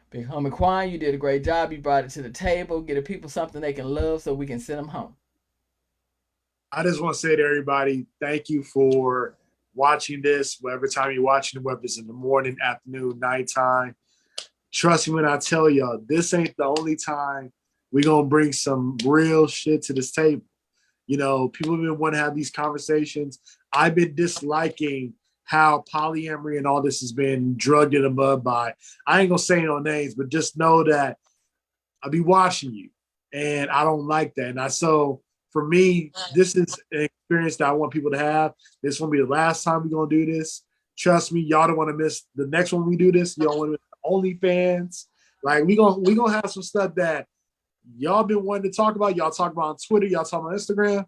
Big Homie Quan, you did a great job. You brought it to the table. Get the people something they can love so we can send them home. I just want to say to everybody, thank you for watching this, whatever time you're watching it, whether it's in the morning, afternoon, nighttime. Trust me when I tell y'all, this ain't the only time we're going to bring some real shit to this table. You know, people have been wanting to have these conversations. I've been disliking how polyamory and all this has been drugged in the mud by, I ain't going to say no names, but just know that I'll be watching you. And I don't like that. And so for me, this is an experience that I want people to have. This won't be the last time we're going to do this. Trust me, y'all don't want to miss the next one we do this. You don't want to miss OnlyFans. Like, we gonna have some stuff that y'all been wanting to talk about. Y'all talk about on Twitter. Y'all talk on Instagram.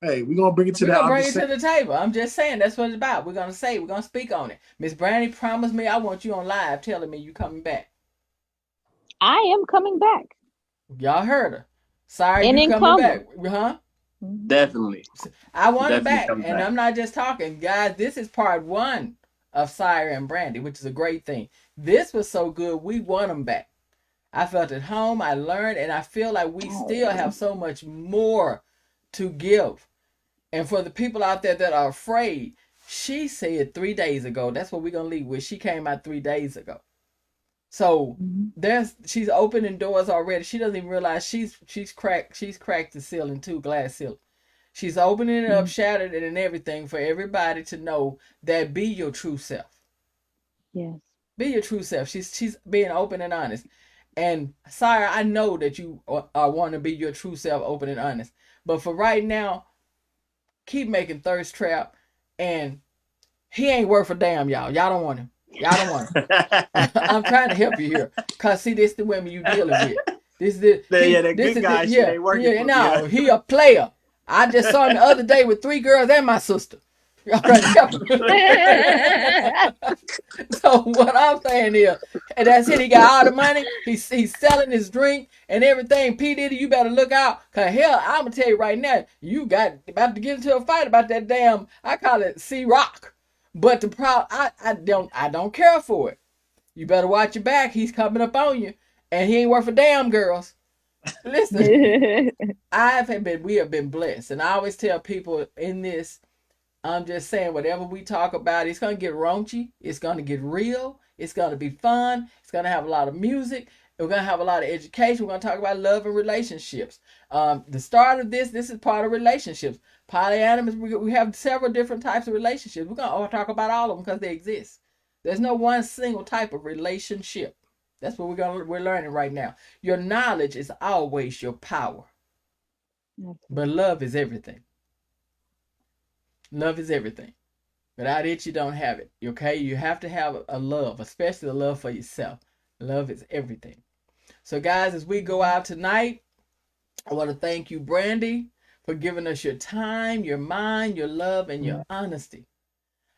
Hey, we're going to bring it to that. We're going to bring it to the table. I'm just saying, that's what it's about. We're going to speak on it. Miss Brandy promised me I want you on live telling me you coming back. I am coming back. Y'all heard her. Sorry, you coming back. Huh? Definitely. I want it back. And I'm not just talking. Guys, this is part 1 of Sire and Brandy, which is a great thing. This was so good, we want them back. I felt at home, I learned, and I feel like we still have so much more to give. And for the people out there that are afraid, she said 3 days ago, that's what we're going to leave with. She came out 3 days ago. So she's opening doors already. She doesn't even realize she's cracked the ceiling too, glass ceiling. She's opening it up, shattered it and everything for everybody to know that be your true self. Yes. Be your true self. She's being open and honest. And Sire, I know that you want to be your true self, open and honest. But for right now, keep making Thirst Trap, and he ain't worth a damn, y'all. Y'all don't want him. Y'all don't want him. I'm trying to help you here, cause see, this the women you dealing with. This is he a player. I just saw him the other day with 3 girls and my sister. So what I'm saying is, and that's it. He got all the money. He's selling his drink and everything. P Diddy, you better look out, cause hell, I'm gonna tell you right now, you got about to get into a fight about that damn. I call it C-Rock, but the problem, I don't care for it. You better watch your back. He's coming up on you, and he ain't worth a damn, girls. Listen, we have been blessed, and I always tell people in this. I'm just saying, whatever we talk about, it's going to get raunchy. It's going to get real. It's going to be fun. It's going to have a lot of music. We're going to have a lot of education. We're going to talk about love and relationships. The start of this is part of relationships. Polyamorous, we have several different types of relationships. We're going to talk about all of them because they exist. There's no one single type of relationship. That's what we're learning right now. Your knowledge is always your power. But love is everything. Love is everything. Without it, you don't have it. Okay? You have to have a love, especially a love for yourself. Love is everything. So, guys, as we go out tonight, I want to thank you, Brandy, for giving us your time, your mind, your love, and your honesty.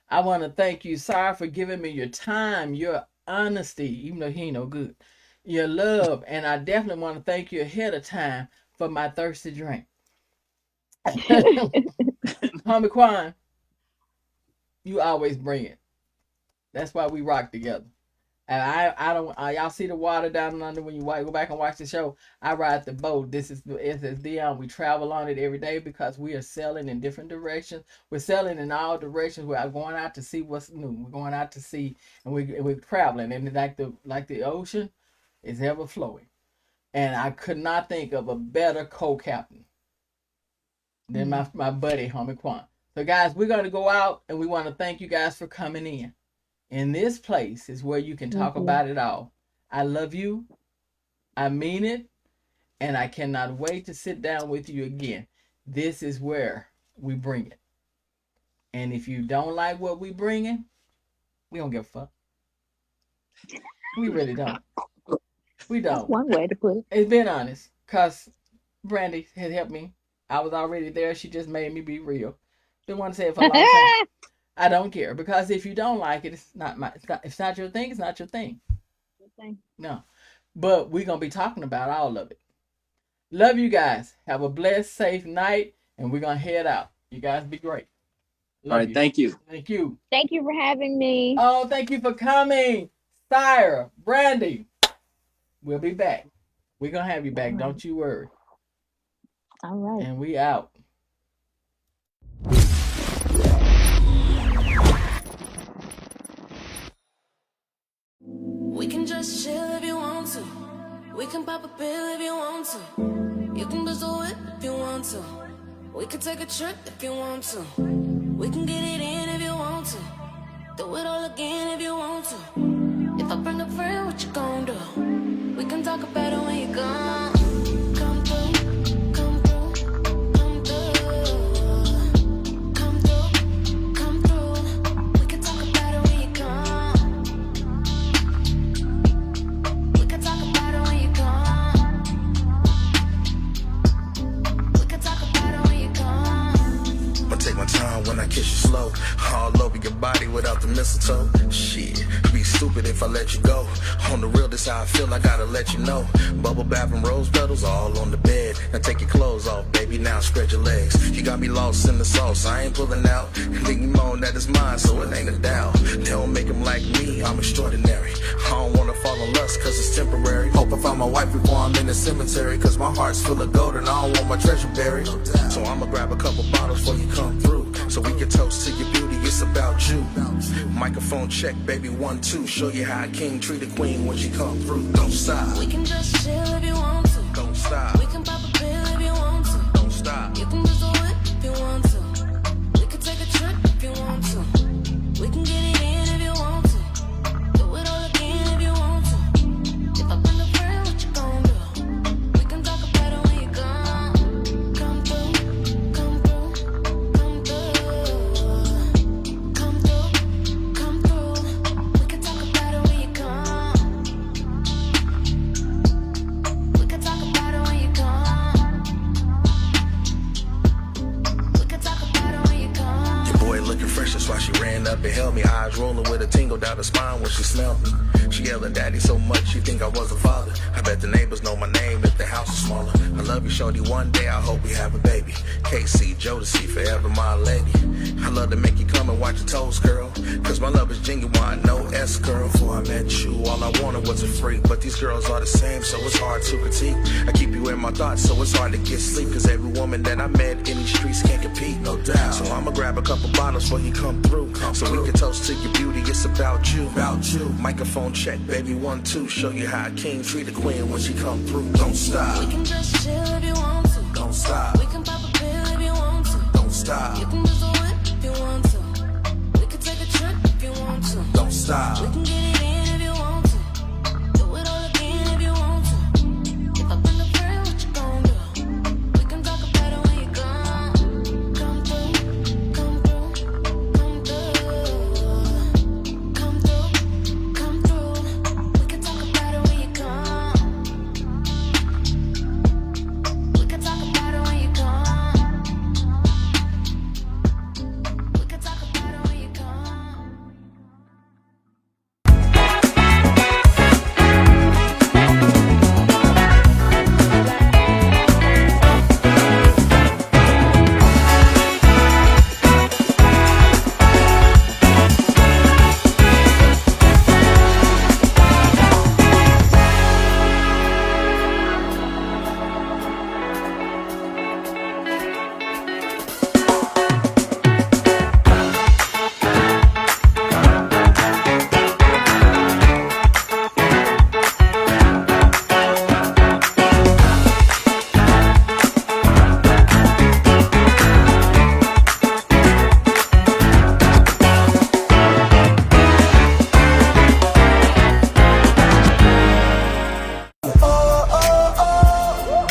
I want to thank you, Sire, for giving me your time, your honesty, even though he ain't no good, your love. And I definitely want to thank you ahead of time for my thirsty drink. Homie Quan, you always bring it. That's why we rock together. And I don't. Y'all see the water down under when you go back and watch the show. I ride the boat. This is Dion. We travel on it every day because we are selling in different directions. We're selling in all directions. We're going out to see what's new. We're going out to see, and we're traveling. And like the ocean is ever flowing. And I could not think of a better co-captain than my buddy, Homie Quan. So, guys, we're going to go out, and we want to thank you guys for coming in. And this place is where you can talk about it all. I love you. I mean it. And I cannot wait to sit down with you again. This is where we bring it. And if you don't like what we bringing, we don't give a fuck. We really don't. We don't. That's one way to put it. It's been honest, because Brandy has helped me. I was already there. She just made me be real. Been wanting to say it for a long time. I don't care, because if you don't like it, it's not your thing. It's not your thing. No, but we're gonna be talking about all of it. Love you guys. Have a blessed, safe night, and we're gonna head out. You guys be great. All right, thank you. Thank you. Thank you for having me. Oh, thank you for coming, Sire, Brandy. We'll be back. We're gonna have you back. Right. Don't you worry. All right. And we out. We can just chill if you want to. We can pop a pill if you want to. You can bust a whip if you want to. We can take a trip if you want to. We can get it in if you want to. Do it all again if you want to. If I bring a friend, what you gon' do? We can talk about it when you gone. Come through, come through, come through. Come through, come through. We can talk about it when you come. We can talk about it when you come. We can talk about it when you come. I'll take my time when I kiss you slow. All over your body without the mistletoe. Shit, be stupid if I let you go. On the real, this how I feel, I gotta let you know. Bubble bath and rose petals all on the bed. Now take your clothes off, baby, now spread your legs. You got me lost in the sauce, I ain't pulling out. Leave me moan that it's mine, so it ain't a doubt. They don't make them like me, I'm extraordinary. I don't wanna fall in lust, cause it's temporary. Hope I find my wife before I'm in the cemetery, cause my heart's full of gold and I don't want my treasure buried. So I'ma grab a couple bottles before you come through. so we can toast to your beauty. It's about you. Microphone check, baby, 1, 2. Show you how a king treat a queen when she come through. Don't stop. We can just chill if you want to. Don't stop. We can pop a pill if you want to. Don't stop. You can just do it if you want to. We can take a trip if you want to. We can get it in if you want to. Do it all again if you want to. If I bring the prayer, what you gon' do? We can talk about it when you come. Come through, come through, come through. Come through, come through. We can talk about it when you come. We can talk about it when you come. We can talk about it when you come. Your boy looking fresh, that's why she ran up and held me. Eyes rolling with a tingle down her spine when she smelled me. She yelling daddy so much she think I was a father. I bet the neighbors know my name if the house is smaller. I love you, shorty, one day I hope we have a baby. KC, Jodeci, forever my lady. I love to make you come and watch your toes, girl. Cause my love is genuine, no S, girl. Before I met you, all I wanted was a freak. But these girls are the same, so it's hard to critique. I keep you in my thoughts, so it's hard to get sleep. Cause every woman that I met in these streets can't compete, no doubt. So I'ma grab a couple bottles before you come through. So we can toast to your beauty, it's about you. Microphone check, baby, 1, 2. Show you how a king treat a queen when she come through. Don't stop. We can just chill if you want to. Don't stop. We can pop a pill if you want to. Don't stop. You can just do it if you want to. We can take a trip if you want to. Don't stop. We can get it in if you want to. Do it all again if you want to. If I bring the prayer, what you gon' do? We can talk about it when you come. Come through, come through, come through. Come through, come through. We can talk about it when you come. We can talk about it when you come. We can talk about it when you come.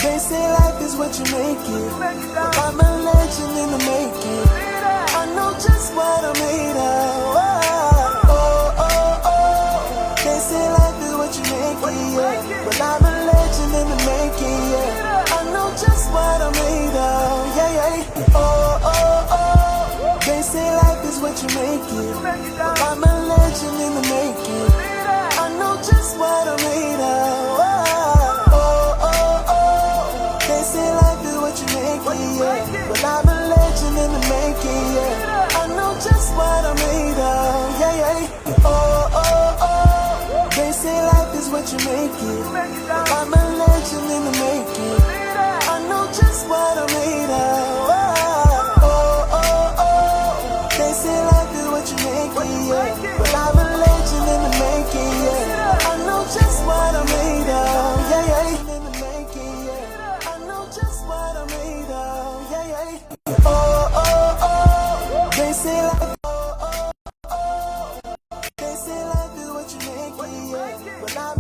They say life is what you make it. But I'm a legend in the making. I know just what I'm made of. They say life is what you make it, yeah. But I'm a legend in the making, yeah. I know just what I'm made of, yeah, yeah. They say life is what you make it. But I'm a legend in the making. I know just what I'm made of. They say life is what you make it, yeah. But I'm a legend in the making, yeah. I know just what I'm made of, yeah, yeah. They say life is what you make it. But I'm a legend in the making. I know just what I'm made of. They say life is what you make it, yeah. But I'm a legend in the making, yeah. I know just what I'm made of, yeah, yeah. In the making, yeah. I know just what I'm made of, yeah, yeah. They say life, they say life is what you make it, yeah. But I'm